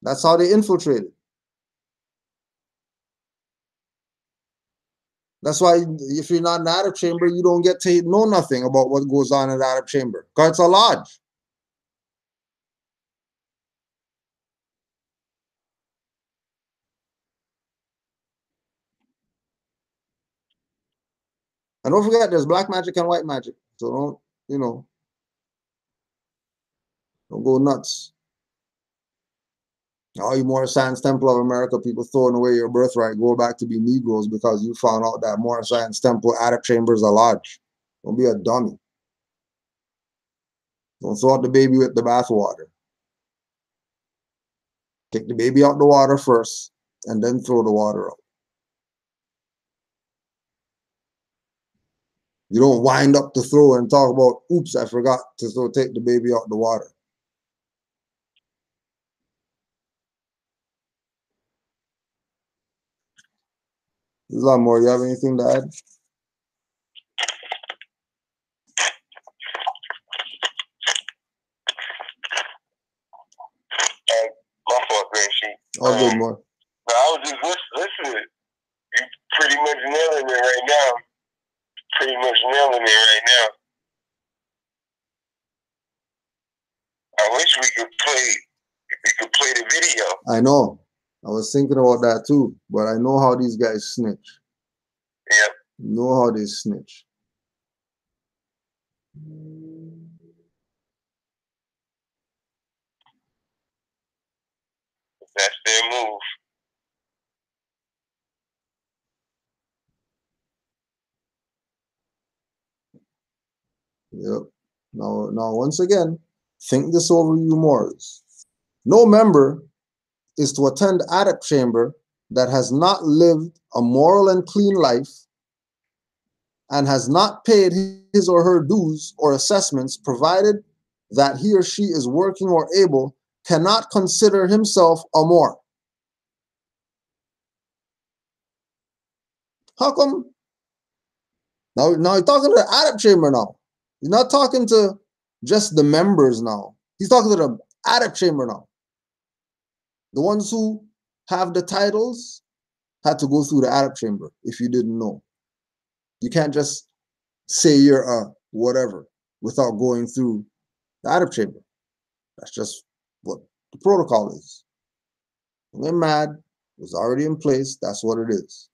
That's how they infiltrated. That's why if you're not in the Arab Chamber, you don't get to know nothing about what goes on in the Arab Chamber, because it's a lodge. And don't forget, there's black magic and white magic. So don't, don't go nuts. Oh, you Moorish Science Temple of America, people throwing away your birthright, go back to be Negroes because you found out that Moorish Science Temple Arab Chamber is a lodge. Don't be a dummy. Don't throw out the baby with the bathwater. Take the baby out the water first, and then throw the water out. You don't wind up to throw and talk about, oops, I forgot to take the baby out the water. Islam, more, you have anything to add? My fault, Great Sheet. All good, more. No, I was just listening. You pretty much nailing it right now. Pretty much nailing it right now. I wish we could play the video. I know. I was thinking about that too, but I know how these guys snitch. Yep. Know how they snitch. That's their move. Yep. Now, once again, think this over, you Moors. No member is to attend Arab Chamber that has not lived a moral and clean life and has not paid his or her dues or assessments, provided that he or she is working or able, cannot consider himself a Moor. How come? Now you're talking to the Arab Chamber now. He's not talking to just the members now. He's talking to the Arab Chamber now. The ones who have the titles had to go through the Arab Chamber, if you didn't know. You can't just say you're a whatever without going through the Arab Chamber. That's just what the protocol is. Don't get mad. It was already in place. That's what it is.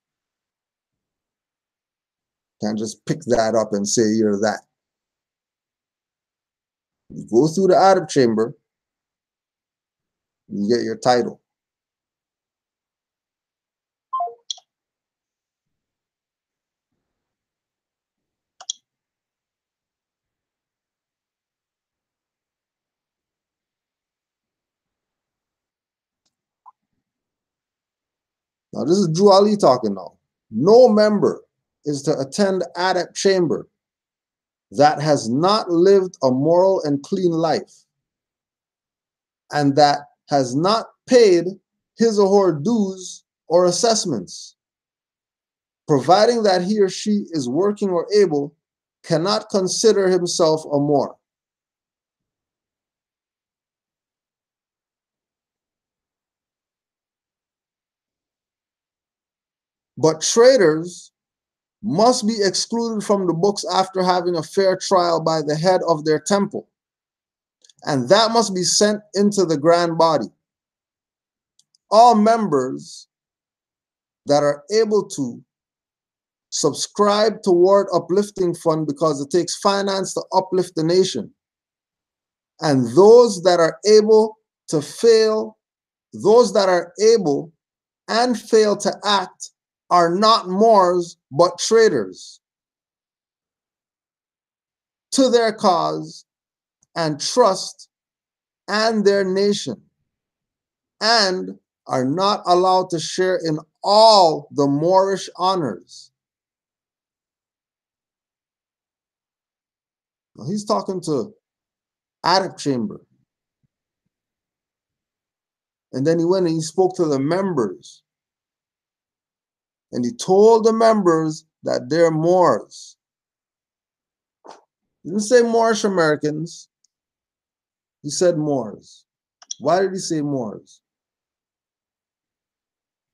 Can't just pick that up and say you're that. You go through the Arab Chamber, you get your title. Now, this is Drew Ali talking now. No member is to attend Arab Chamber that has not lived a moral and clean life and that has not paid his or her dues or assessments, providing that he or she is working or able, cannot consider himself a Moor. But traders must be excluded from the books after having a fair trial by the head of their temple, and that must be sent into the grand body. all members that are able to subscribe toward uplifting fund because it takes finance to uplift the nation. And those that are able to fail, those that are able and fail to act are not Moors, but traitors to their cause and trust and their nation, and are not allowed to share in all the Moorish honors. Now he's talking to Attic Chamber. And then he went and he spoke to the members. And he told the members that they're Moors. He didn't say Moorish Americans. He said Moors. Why did he say Moors?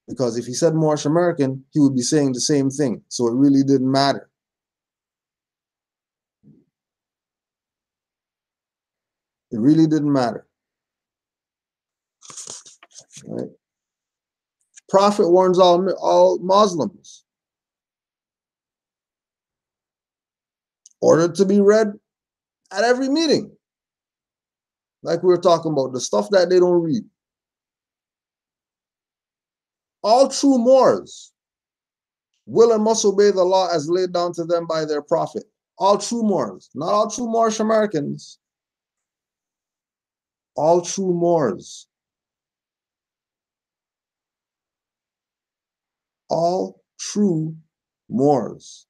Because if he said Moorish American, he would be saying the same thing. So it really didn't matter. It really didn't matter. Right? Prophet warns all Muslims. Ordered to be read at every meeting. Like we were talking about, the stuff that they don't read. All true Moors will and must obey the law as laid down to them by their prophet. All true Moors, not all true Moorish Americans. All true Moors. All true Moors.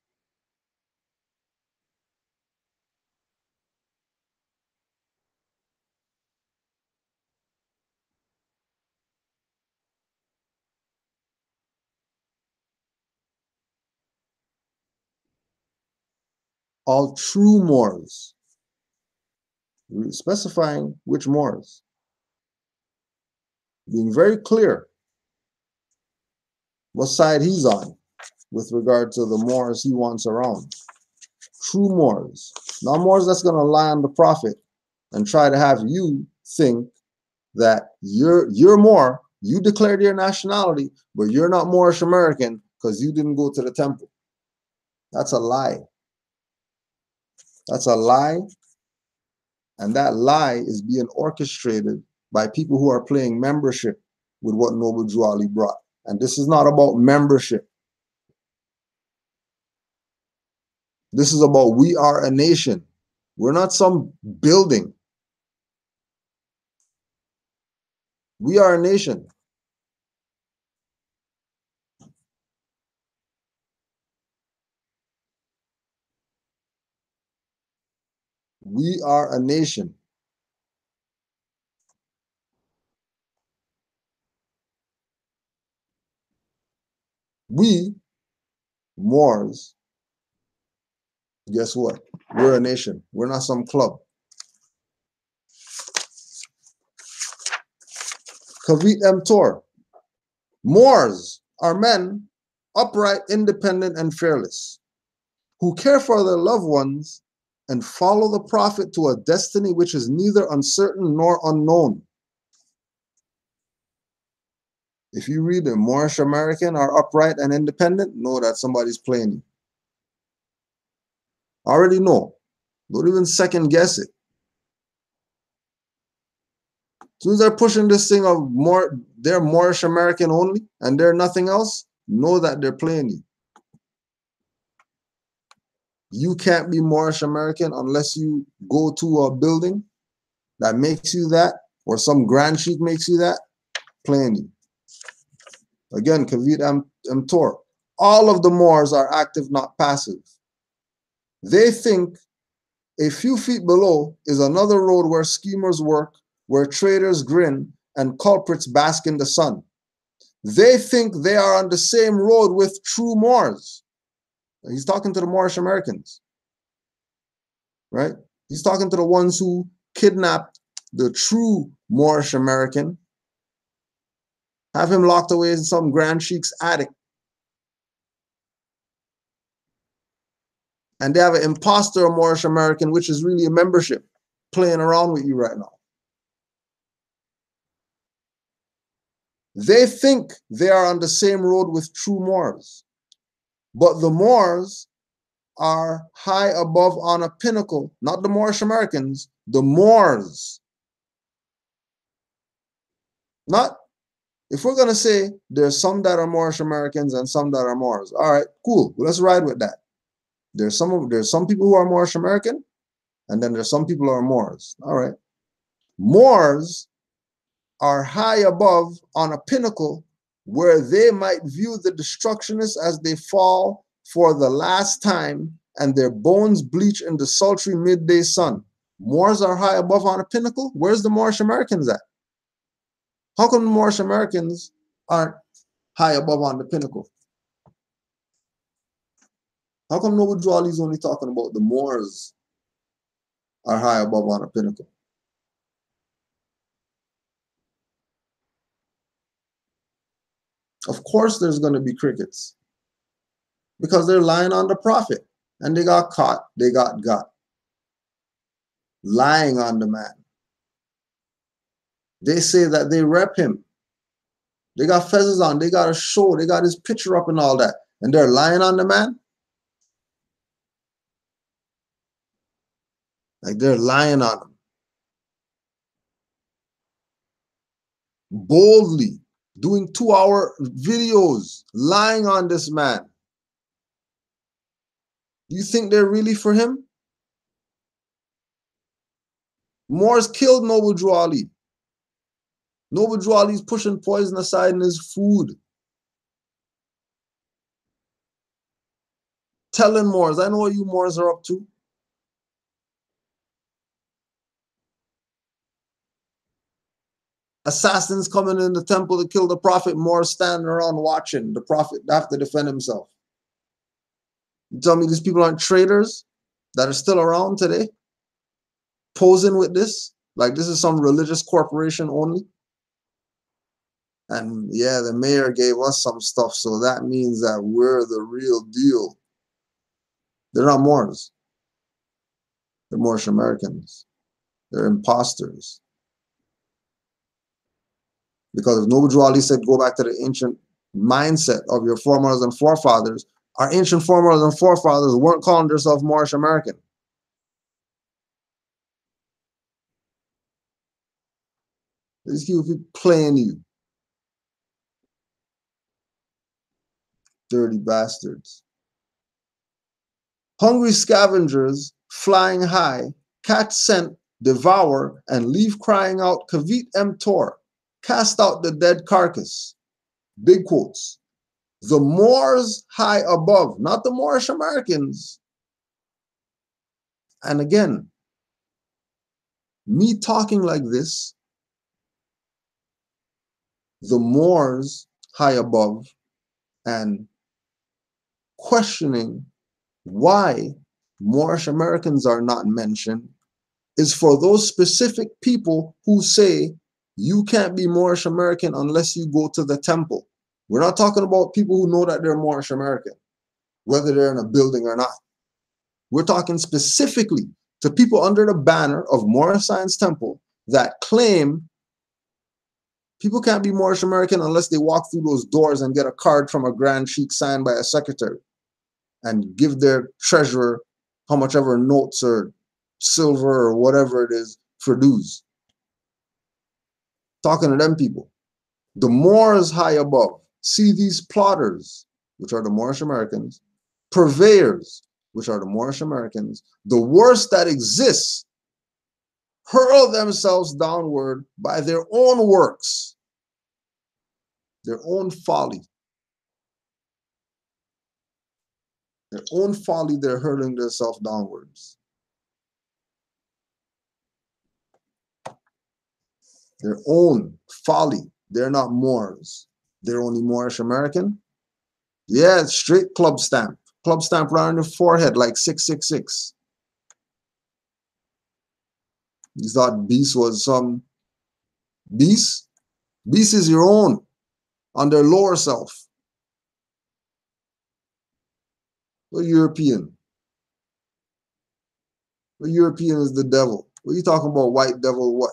All true Moors. Specifying which Moors. Being very clear what side he's on with regard to the Moors he wants around. True Moors. Not Moors that's going to lie on the prophet and try to have you think that you're Moor, you declared your nationality, but you're not Moorish American because you didn't go to the temple. That's a lie. That's a lie. And that lie is being orchestrated by people who are playing membership with what Noble Drew Ali brought. And this is not about membership. This is about we are a nation. We're not some building. We are a nation. We are a nation. We, Moors, guess what? We're a nation. We're not some club. Kavit M. Tor. Moors are men, upright, independent, and fearless, who care for their loved ones and follow the prophet to a destiny which is neither uncertain nor unknown. If you read the Moorish American are upright and independent, know that somebody's playing you. Already know. Don't even second guess it. As soon as they're pushing this thing of they're Moorish American only and they're nothing else, know that they're playing you. You can't be Moorish American unless you go to a building that makes you that, or some grand sheik makes you that, playing you. Again, Kavit M. Tor. All of the Moors are active, not passive. They think a few feet below is another road where schemers work, where traitors grin, and culprits bask in the sun. They think they are on the same road with true Moors. He's talking to the Moorish Americans, right? He's talking to the ones who kidnapped the true Moorish American, have him locked away in some grand sheik's attic. And they have an imposter Moorish American, which is really a membership, playing around with you right now. They think they are on the same road with true Moors, but the Moors are high above on a pinnacle, not the Moorish Americans, the Moors. Not, if we're going to say there's some that are Moorish Americans and some that are Moors, all right, cool, let's ride with that. There's some people who are Moorish American, and then there's some people who are Moors. All right. Moors are high above on a pinnacle where they might view the destructionists as they fall for the last time and their bones bleach in the sultry midday sun. Moors are high above on a pinnacle? Where's the Moorish Americans at? How come the Moorish Americans aren't high above on the pinnacle? How come Noble Drew Ali is only talking about the Moors are high above on a pinnacle? Of course there's going to be crickets because they're lying on the prophet and they got caught, they got lying on the man. They say that they rep him. They got fezzes on, they got a show, they got his picture up and all that, and they're lying on the man? Like they're lying on him. Boldly doing 2-hour videos, lying on this man. You think they're really for him? Moors killed Noble Drew Ali. Noble Drew Ali's pushing poison aside in his food. Telling Moors, I know what you Moors are up to. Assassins coming in the temple to kill the prophet, Moors standing around watching the prophet have to defend himself. You tell me these people aren't traitors that are still around today, posing with this? Like this is some religious corporation only? And yeah, the mayor gave us some stuff, so that means that we're the real deal. They're not Moors. They're Moorish Americans. They're imposters. Because if Noble Drew Ali said, go back to the ancient mindset of your foremothers and forefathers, our ancient foremothers and forefathers weren't calling themselves Moorish American. These people keep playing you. Dirty bastards. Hungry scavengers flying high, catch scent, devour, and leave crying out, Kavit emptor, cast out the dead carcass. Big quotes. The Moors high above, not the Moorish Americans. And again, me talking like this, the Moors high above, and questioning why Moorish Americans are not mentioned is for those specific people who say you can't be Moorish American unless you go to the temple. We're not talking about people who know that they're Moorish American, whether they're in a building or not. We're talking specifically to people under the banner of Moorish Science Temple that claim people can't be Moorish American unless they walk through those doors and get a card from a Grand Sheikh signed by a secretary and give their treasurer how much ever notes or silver or whatever it is for dues. Talking to them people. The Moors high above see these plotters, which are the Moorish Americans, purveyors, which are the Moorish Americans, the worst that exists, hurl themselves downward by their own works, their own folly. Their own folly, they're hurling themselves downwards. Their own folly. They're not Moors. They're only Moorish American. Yeah, straight club stamp. Club stamp right on your forehead like 666. You thought Beast was some Beast? Beast is your own on their lower self. What European? What European is the devil? What are you talking about, white devil what?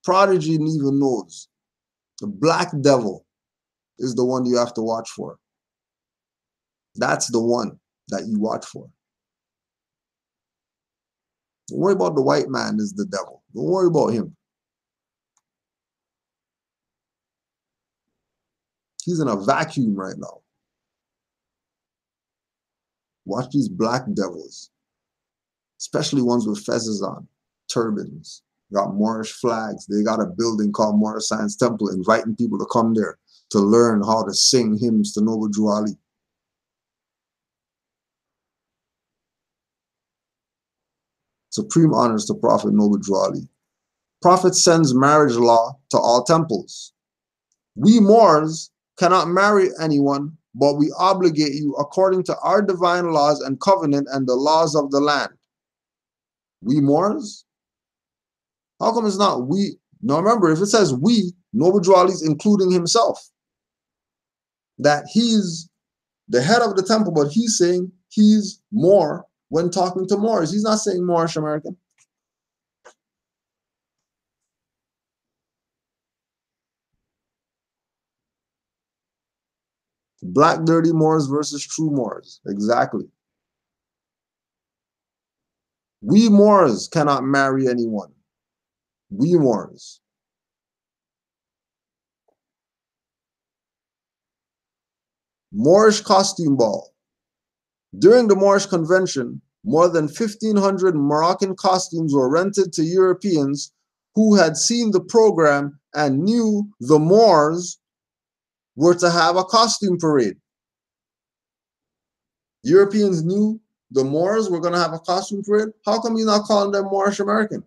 Prodigy even knows. The black devil is the one you have to watch for. That's the one that you watch for. Don't worry about the white man is the devil. Don't worry about him. He's in a vacuum right now. Watch these black devils, especially ones with fezzes on, turbans, got Moorish flags. They got a building called Moorish Science Temple, inviting people to come there to learn how to sing hymns to Noble Drew Ali. Supreme honors to Prophet Noble Drew Ali. Prophet sends marriage law to all temples. We Moors cannot marry anyone, but we obligate you according to our divine laws and covenant and the laws of the land. We Moors? How come it's not we? Now remember, if it says we, Noble Drew Ali is including himself. That he's the head of the temple, but he's saying he's Moor when talking to Moors. He's not saying Moorish American. Black dirty Moors versus true Moors. Exactly. We Moors cannot marry anyone. We Moors. Moorish costume ball. During the Moorish convention, more than 1,500 Moroccan costumes were rented to Europeans who had seen the program and knew the Moors were to have a costume parade. Europeans knew the Moors were going to have a costume parade. How come you're not calling them Moorish American?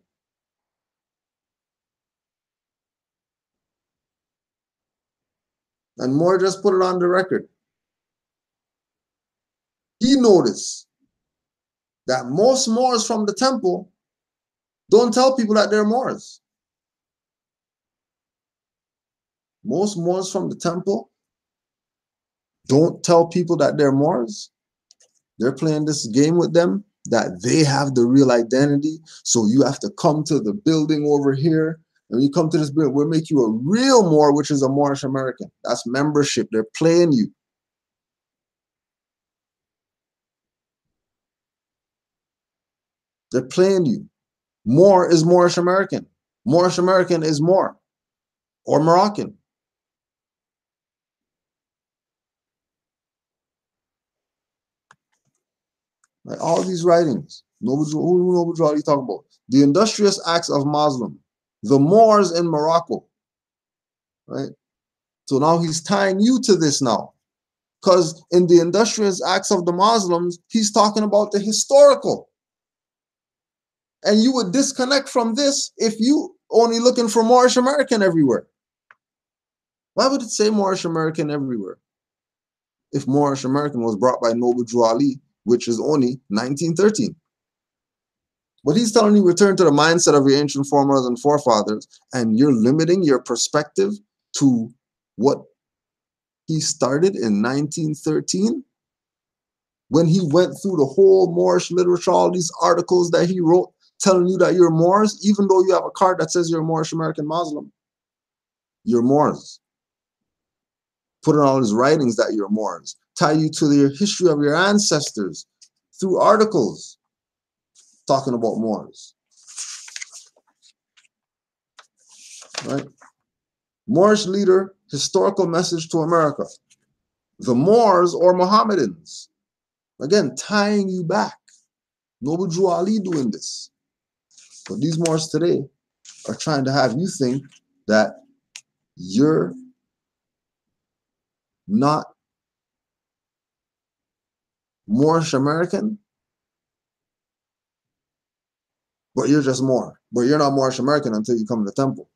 And Moore just put it on the record. He noticed that most Moors from the temple don't tell people that they're Moors. Most Moors from the temple don't tell people that they're Moors. They're playing this game with them that they have the real identity. So you have to come to the building over here. And when you come to this building, we'll make you a real Moor, which is a Moorish American. That's membership. They're playing you. They're playing you. Moor is Moorish American. Moorish American is Moor or Moroccan. Like all these writings. Noble Drew Ali talk about? The industrious acts of Muslim. The Moors in Morocco. Right? So now he's tying you to this now. Because in the industrious acts of the Muslims, he's talking about the historical. And you would disconnect from this if you only looking for Moorish American everywhere. Why would it say Moorish American everywhere? If Moorish American was brought by Noble Drew Ali, which is only 1913. But he's telling you return to the mindset of your ancient foremothers and forefathers, and you're limiting your perspective to what he started in 1913 when he went through the whole Moorish literature, all these articles that he wrote telling you that you're Moors, even though you have a card that says you're a Moorish American Muslim. You're Moors. Put in all his writings that you're Moors. Tie you to the history of your ancestors through articles talking about Moors. Right? Moorish leader, historical message to America. The Moors or Mohammedans. Again, tying you back. Noble Drew Ali doing this. But these Moors today are trying to have you think that you're not Moorish American, but you're just Moor. But you're not Moorish American until you come to the temple.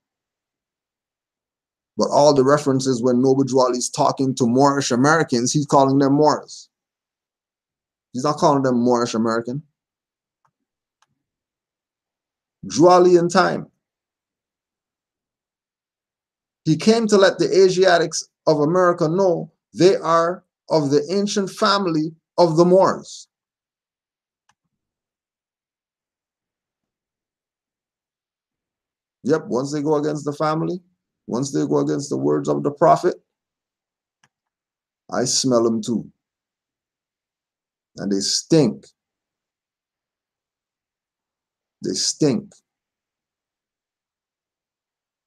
But all the references when Noble Drew Ali is talking to Moorish Americans, he's calling them Moors. He's not calling them Moorish American. Drew Ali in time. He came to let the Asiatics of America know they are of the ancient family of the Moors. Yep, once they go against the family, Once they go against the words of the prophet, I smell them too. And they stink. They stink.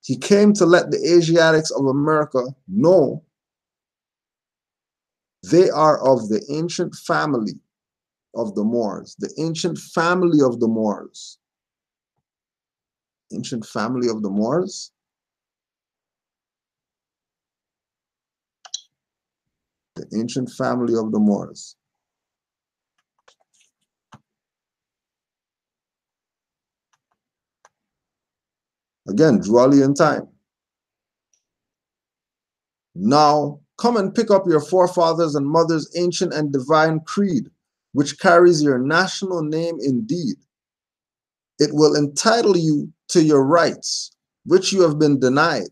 He came to let the Asiatics of America know they are of the ancient family of the Moors. The ancient family of the Moors. Ancient family of the Moors? The ancient family of the Moors. Again, Drawlian time. Now, come and pick up your forefathers and mothers' ancient and divine creed, which carries your national name indeed. It will entitle you to your rights, which you have been denied,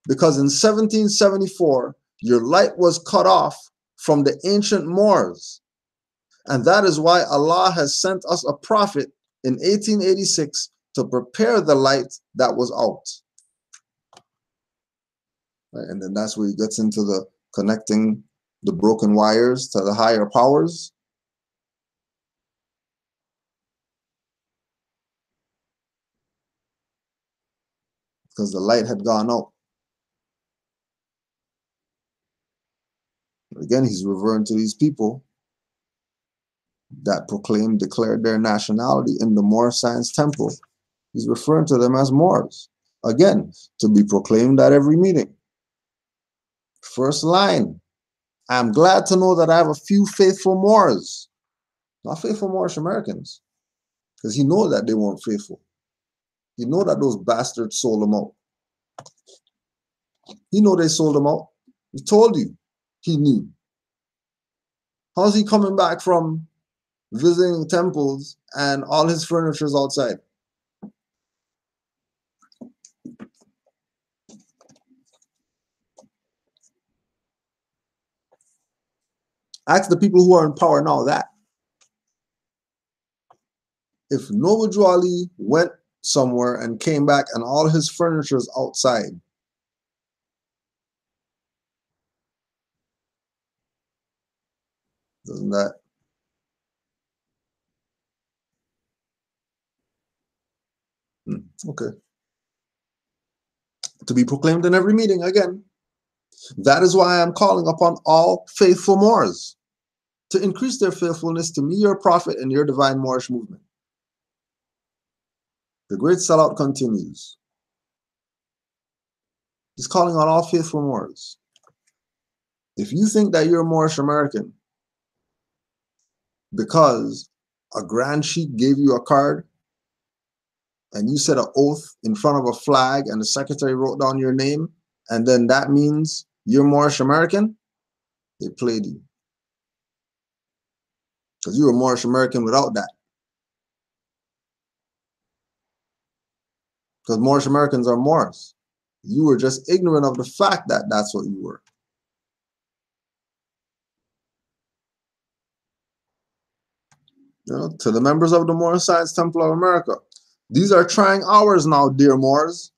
because in 1774, your light was cut off from the ancient Moors. And that is why Allah has sent us a prophet in 1886 to prepare the light that was out. Right? And then that's where he gets into the connecting the broken wires to the higher powers. Because the light had gone out. Again, he's referring to these people that declared their nationality in the Moor Science Temple. He's referring to them as Moors. Again, to be proclaimed at every meeting. First line, I'm glad to know that I have a few faithful Moors. Not faithful Moorish Americans. Because he knows that they weren't faithful. He knows that those bastards sold them out. He know they sold them out. He told you. He knew. How's he coming back from visiting temples and all his furniture is outside? Ask the people who are in power now that. If Noble Ali went somewhere and came back and all his furniture is outside, doesn't that? Okay. To be proclaimed in every meeting again. That is why I am calling upon all faithful Moors to increase their faithfulness to me, your prophet, and your divine Moorish movement. The great sellout continues. He's calling on all faithful Moors. If you think that you're Moorish American because a Grand Sheik gave you a card and you said an oath in front of a flag and the secretary wrote down your name, and then that means you're Moorish American, they played you. Because you were Moorish American without that. Because Moorish Americans are Moors. You were just ignorant of the fact that that's what you were. You know, to the members of the Moor Science Temple of America, these are trying hours now, dear Moors.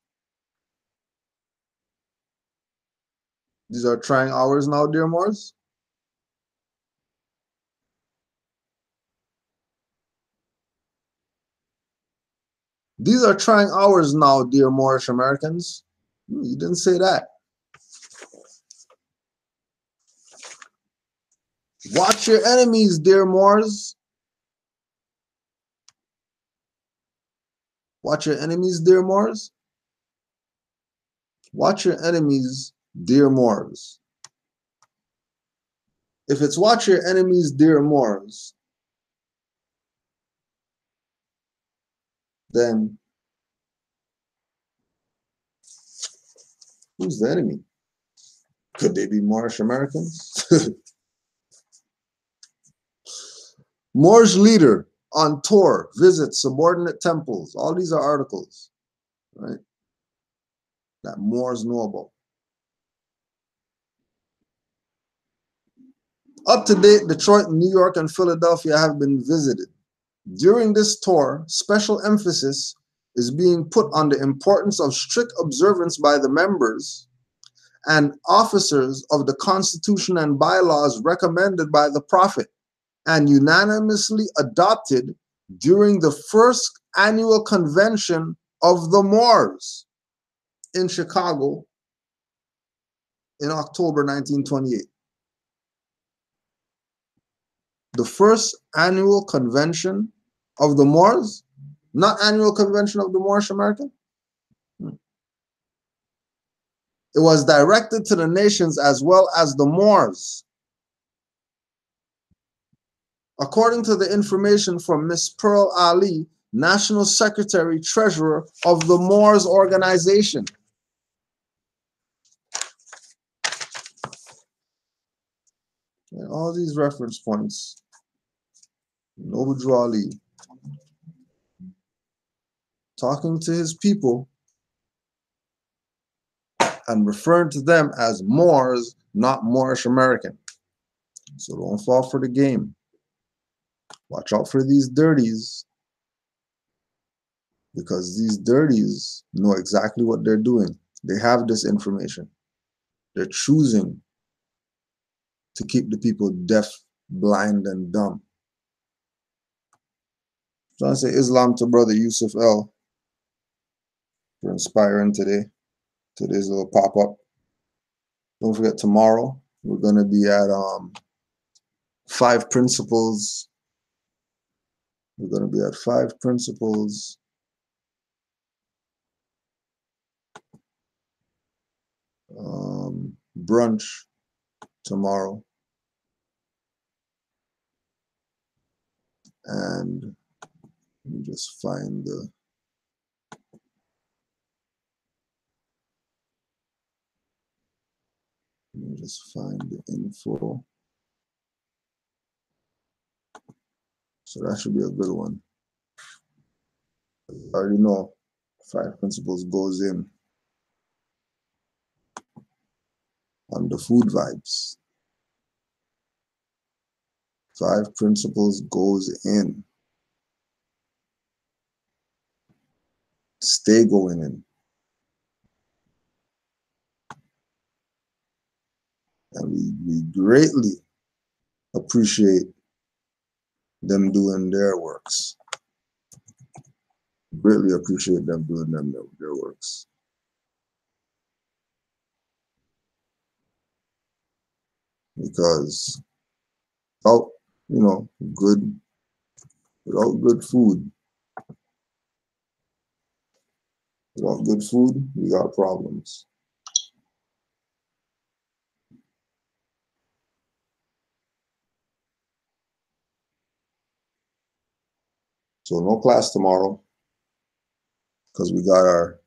These are trying hours now, dear Moors. These are trying hours now, dear Moorish Americans. You didn't say that. Watch your enemies, dear Moors. Watch your enemies, dear Moors. Watch your enemies, dear Moors. If it's watch your enemies, dear Moors, then who's the enemy? Could they be Moorish Americans? Moorish leader on tour, visits subordinate temples. All these are articles, right? That Moors know about. Up to date, Detroit, New York, and Philadelphia have been visited. During this tour, special emphasis is being put on the importance of strict observance by the members and officers of the Constitution and bylaws recommended by the Prophet and unanimously adopted during the first annual convention of the Moors in Chicago in October 1928. The first annual convention of the Moors, not annual convention of the Moorish American. It was directed to the nations as well as the Moors. According to the information from Miss Pearl Ali, National Secretary Treasurer of the Moors Organization. And all these reference points, Noble Drew Ali, talking to his people and referring to them as Moors, not Moorish American. So don't fall for the game. Watch out for these dirties, because these dirties know exactly what they're doing. They have this information. They're choosing to keep the people deaf, blind, and dumb. I'm trying to say Islam to Brother Yusuf L. for inspiring today. Today's little pop-up. Don't forget, tomorrow we're going to be at 5 Principles. We're going to be at 5 Principles. Brunch tomorrow. And let me just find the info. So that should be a good one. I already know 5 Principles goes in on the food vibes. 5 Principles goes in. Stay going in. And we greatly appreciate them doing their works. Greatly appreciate them doing their works. Because without, without good food, we got problems. So no class tomorrow, because we got our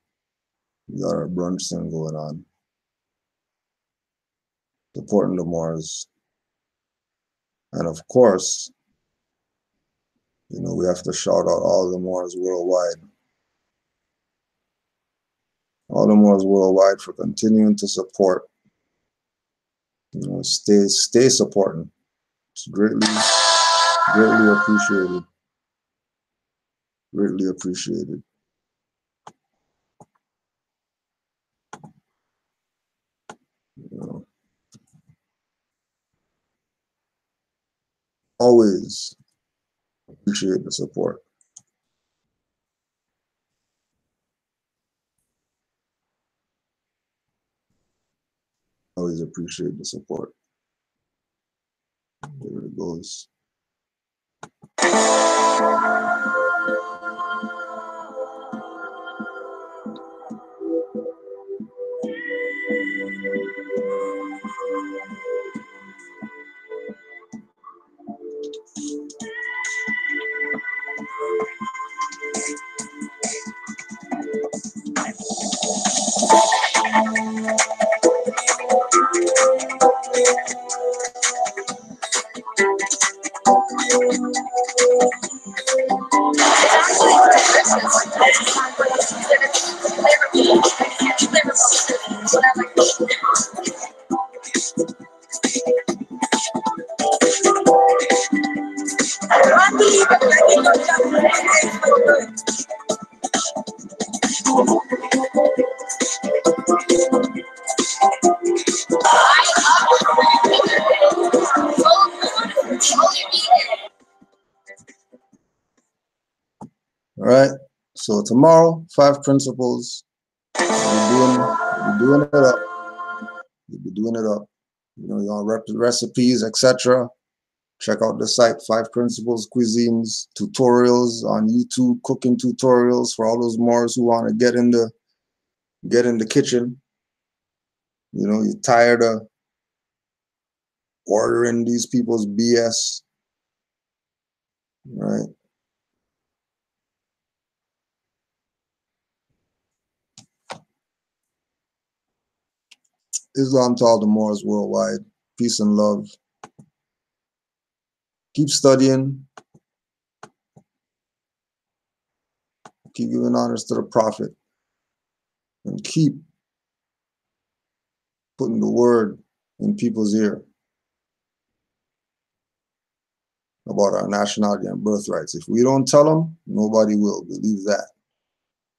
brunch thing going on. Supporting the Moors. And of course, we have to shout out all the Moors worldwide. All the Moors worldwide for continuing to support. Stay supporting. It's greatly appreciated. Greatly appreciated. Always appreciate the support. Always appreciate the support. There it goes. All right. So tomorrow, 5 principles. We'll be doing it up. We'll be doing it up. You know, your recipes, etc. Check out the site, 5 Principles Cuisines, tutorials on YouTube, cooking tutorials for all those Moors who want to get in the kitchen. You know, you're tired of ordering these people's BS, right? Islam to all the Moors worldwide. Peace and love. Keep studying. Keep giving honors to the Prophet. And keep putting the word in people's ear about our nationality and birthrights. If we don't tell them, nobody will. Believe that.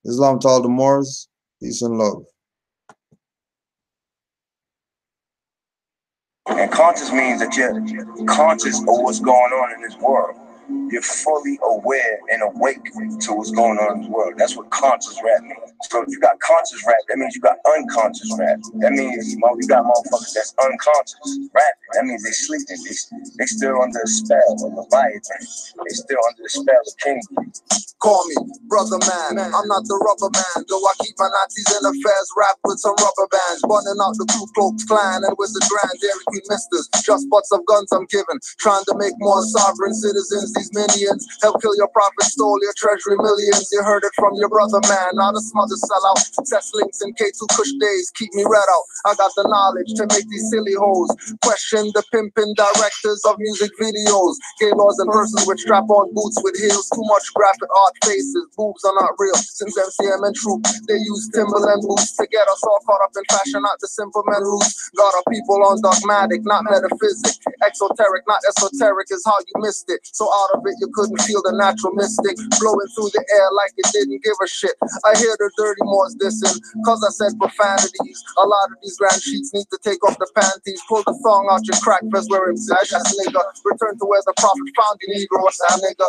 Islam to all the Moors. Peace and love. And conscious means that you're conscious of what's going on in this world. You're fully aware and awake to what's going on in this world. That's what conscious rap means. So if you got conscious rap, that means you got unconscious rap. That means you got motherfuckers that's unconscious rapping. That means they sleeping. They still under the spell of Leviathan. They still under the spell of King. Call me brother man, I'm not the rubber man. Though I keep my Nazis in affairs wrapped with some rubber bands. Burning out the Ku Klux Klan and with the Grand Dairy Queen misters. Just butts of guns I'm giving. Trying to make more sovereign citizens. These minions help kill your prophet, stole your treasury millions. You heard it from your brother man. Now the smothers sell out. Test links in K2 Kush days. Keep me red out. I got the knowledge to make these silly hoes question the pimping directors of music videos. Gaylords and persons with strap-on boots with heels. Too much graphic art faces. Boobs are not real. Since MCM and Troop, they use Timberland boots to get us all caught up in fashion, not the simple men roots. Got our people on dogmatic, not metaphysic. Exoteric, not esoteric is how you missed it. So out of it, you couldn't feel the natural mystic blowing through the air like it didn't give a shit. I hear the dirty Moors dissing, cause I said profanities. A lot of these grand sheets need to take off the panties. Pull the thong out your crack vest, wear him sash, nigga. Return to where the prophet found you, Negro, what's that, nigga?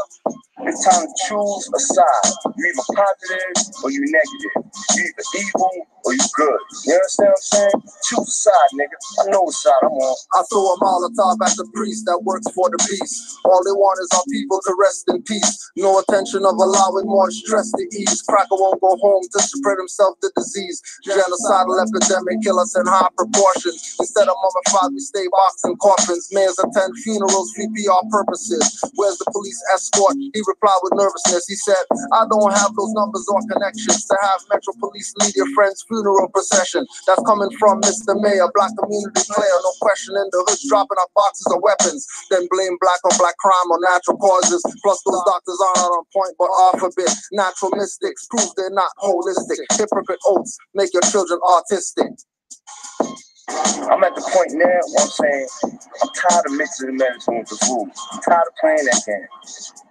It's time to choose a side. You either positive or you negative. You either evil or you good. You understand what I'm saying? Choose a side, nigga. I know what side I'm on. I throw a Molotov at the priest that works for the beast. All they want is our people to rest in peace. No intention of allowing more stress to ease. Cracker won't go home to spread himself the disease. Genocidal epidemic kill us in high proportions. Instead of mummified, we stay boxed in coffins. Mayors attend funerals for PR purposes. Where's the police escort? He replied with nervousness. He said, I don't have those numbers or connections to have Metro Police lead your friend's funeral procession. That's coming from Mr. Mayor, black community player, no question in the hoods, dropping out boxes of weapons. Then blame black on black crime or natural causes. Plus those doctors are not on point, but off a bit. Natural mystics prove they're not holistic. Hypocrite oaths make your children autistic. I'm at the point now where I'm saying I'm tired of mixing the medicine with the food. I'm tired of playing that game.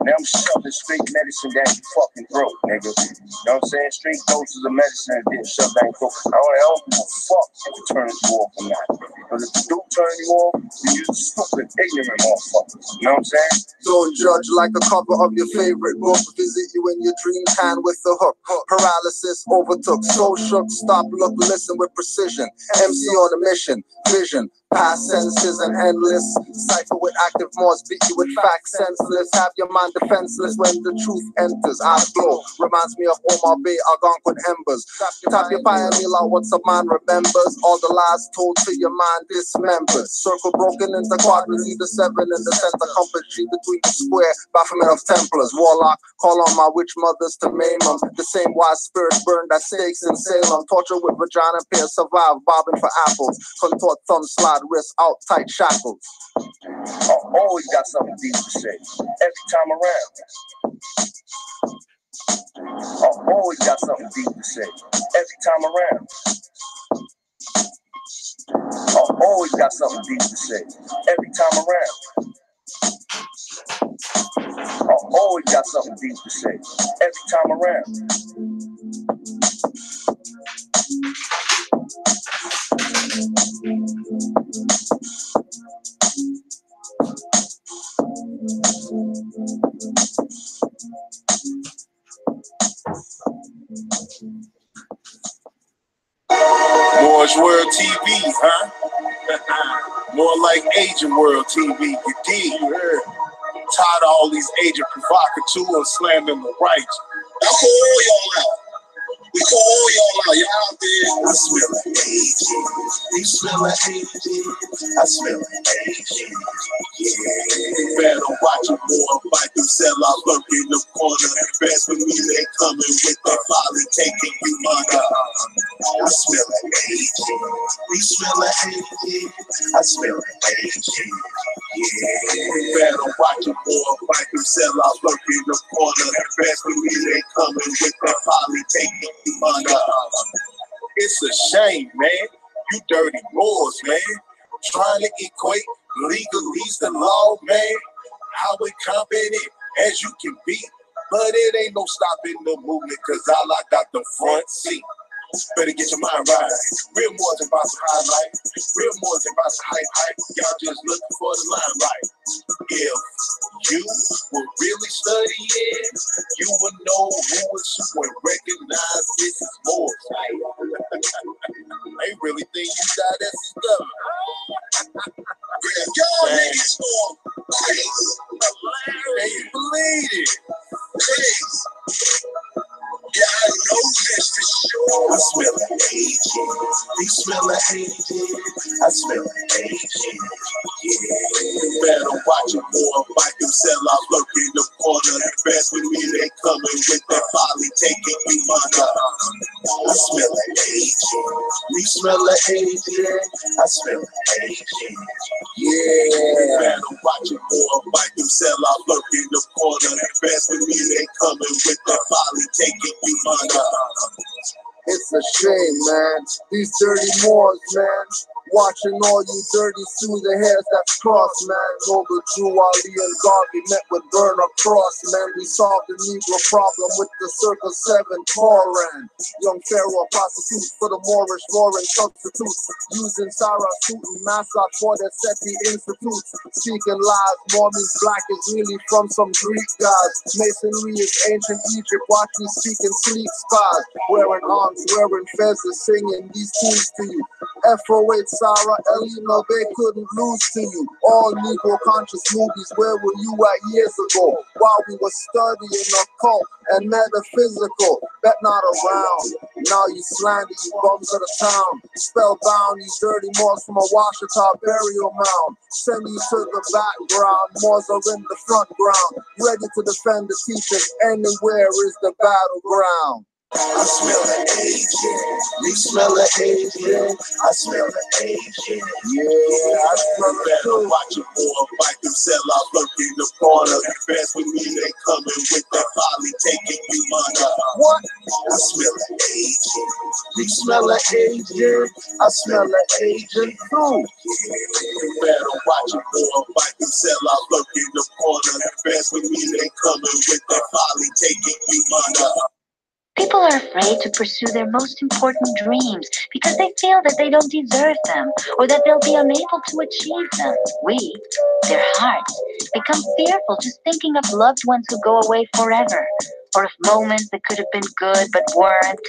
Now I'm shoving straight medicine down your fucking throat, nigga. You know what I'm saying? Straight doses of medicine is getting shoved down your throat. I don't give a fuck if it turns you off or not. Because if it do turn you off, then you're stupid, ignorant motherfuckers. You know what I'm saying? Don't judge like a cover of your favorite book. Visit you in your dreams, hand with the hook. Paralysis overtook. So shook, stop, look, listen with precision. MC on a mission, vision. Past senses and endless. Cipher with active Moors, beat you with facts senseless. Have your mind defenseless when the truth enters. Out glow reminds me of Omar Bay, Algonquin embers. Tap your pie and meal out what some man remembers. All the lies told to your mind dismembered. Circle broken into quadrants, either 7 in the center. Compass G between the square. Baphomet of Templars. Warlock, call on my witch mothers to maim them. The same wise spirits burned at stakes in Salem. Torture with vagina pair, survive, bobbing for apples. Contort thumb, slide wrist out, tight shackles. I always got something deep to say. Every time around. I always got something deep to say. Every time around. I always got something deep to say. Every time around. I always got something deep to say. Every time around. What's World TV, huh? More like Asian World TV, you dig? You heard? Tired of all these agent provocateurs slamming the rights. I call all y'all out. We call all y'all out. Y'all out there. I smell like agent. You smell like agent. I smell like agent. Yeah. Better watch them, boy. Fight them, sell out, lurk in the corner. Best for me, they coming with that folly, taking you under. I smell like agent. You smell like agent. I smell like agent. Yeah. Better watch them, boy. Fight them, sell out, lurk in the corner. Best for me, they coming with that folly, taking you under. It's a shame, man. You dirty boys, man. Trying to equate legalese the law, man. How incompetent as you can be. But it ain't no stopping the movement, cause I got the front seat. Better get your mind right. Real more than about to highlight. Real more than about to hype. Y'all just looking for the limelight. If you were really studying, you would know who is who and recognize this is more. They really think you got that stuff. Y'all niggas on face. Can you believe it? Face. Yeah, I know this for sure. I smell like agent. You smell like agent. I smell like agent. Yeah. Better watch them, boy. Fight them, sell out, lurk in the corner. Best with me, they coming with that folly, taking you under. I smell like agent. You smell like agent. I smell like agent. Yeah. Better watch them, boy. Fight them, sell out, lurk in the corner. Best with me, they coming with that folly, taking you under. It's a shame, man. These dirty Moors, man. Watching all you dirty through the hairs that's crossed, man. Noble Jew, Ali, and Garvey met with Burner Cross, man. We solved the Negro problem with the Circle 7 Koran. Young Pharaoh prostitutes for the Moorish foreign substitutes. Using Sarah suit and Massad for their SETI institutes. Speaking lies, Mormons black is really from some Greek gods. Masonry is ancient Egypt, watch me speak in sleep spies. Wearing arms, wearing feathers, singing these tunes to you. FOH Sarah, Elena, they couldn't lose to you. All Negro conscious movies, where were you at years ago? While we were studying occult and metaphysical, bet not around. Now you slander, you bums of the town. Spellbound, you dirty Moors from a Washita burial mound. Send you to the background, Moors are in the front ground. Ready to defend the teachers, anywhere is the battleground. I smell like agent. You smell like agent. I smell like agent. Yeah, I smell better. Watch your boy fight them, sell out, lurk in the corner. Best with me, they coming with that folly, taking you under. What? I smell like agent. You smell like agent. I smell like agent too. Yeah, better watch your boy fight them, sell out, lurk in the corner. Best with me, they coming with that folly, taking you under. People are afraid to pursue their most important dreams because they feel that they don't deserve them or that they'll be unable to achieve them. We, their hearts, become fearful just thinking of loved ones who go away forever, or of moments that could have been good but weren't,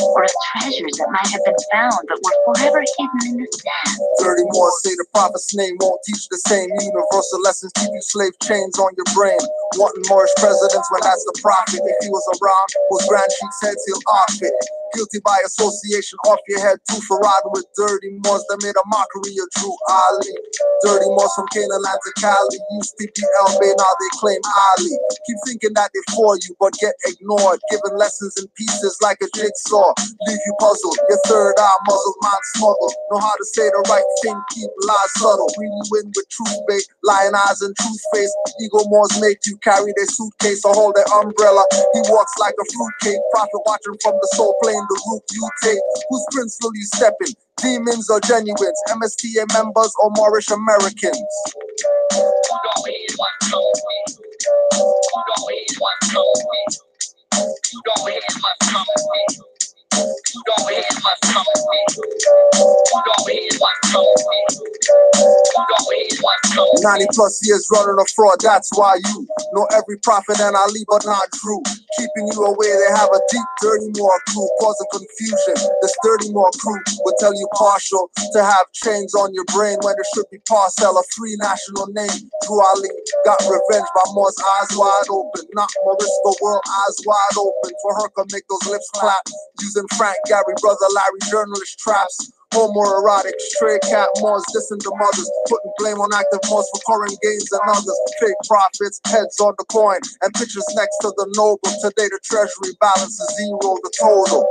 or of treasures that might have been found but were forever hidden in the sand. 30 more say the prophet's name won't teach the same universal lessons, keep you slave chains on your brain. Wanting Moorish presidents when that's the prophet. If he was around, whose grand cheeks heads he'll off it. Guilty by association, off your head too, for riding with dirty Moors that made a mockery of Drew Ali. Dirty Moors from Canaanland to Cali, use PPL, now they claim Ali. Keep thinking that they're for you, but get ignored. Giving lessons in pieces like a jigsaw, leave you puzzled. Your third eye muzzled, mind smuggled. Know how to say the right thing, keep lies subtle. Really win with truth bait, lying eyes and truth face. Ego Moors make you carry their suitcase or hold their umbrella. He walks like a fruitcake, prophet watching from the soul plane. The route you take, whose prince will you step in? Demons or genuines, MSTA members or Moorish Americans? Go ahead, 90 plus years running a fraud, that's why you know every prophet and Ali, but not true. Keeping you away, they have a deep, dirty more crew, causing confusion. This dirty more crew will tell you partial to have chains on your brain when it should be parcel, a free national name. Drew Ali got revenge by Moore's eyes wide open, not Morisco world eyes wide open. For her can make those lips clap, using Frank, Gary, Brother Larry, journalist traps. Homoerotic, stray cat Moors dissing the mothers, putting blame on active Moors for current gains and others. Fake profits, heads on the coin, and pictures next to the noble. Today the treasury balance is zero, the total.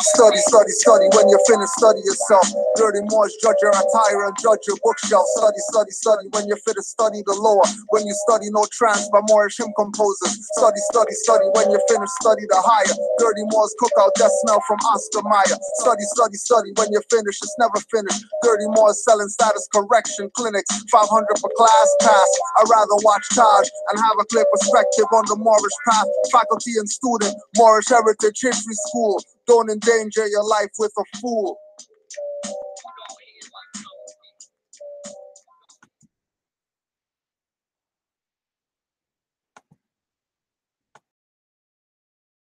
Study, study, study. When you're finished, study yourself. Dirty Moors, judge your attire and judge your bookshelf. Study, study, study. When you're finished, study the lower. When you study, no trance by Moorish hymn composers. Study, study, study. When you're finished, study the higher. Dirty Moors cookout, that smell from Oscar Mayer. Study, study, study. When you're finished, it's never finished. Dirty Moors selling status correction clinics. 500 per class pass. I'd rather watch Taj and have a clear perspective on the Moorish path. Faculty and student, Moorish heritage history school. Don't endanger your life with a fool.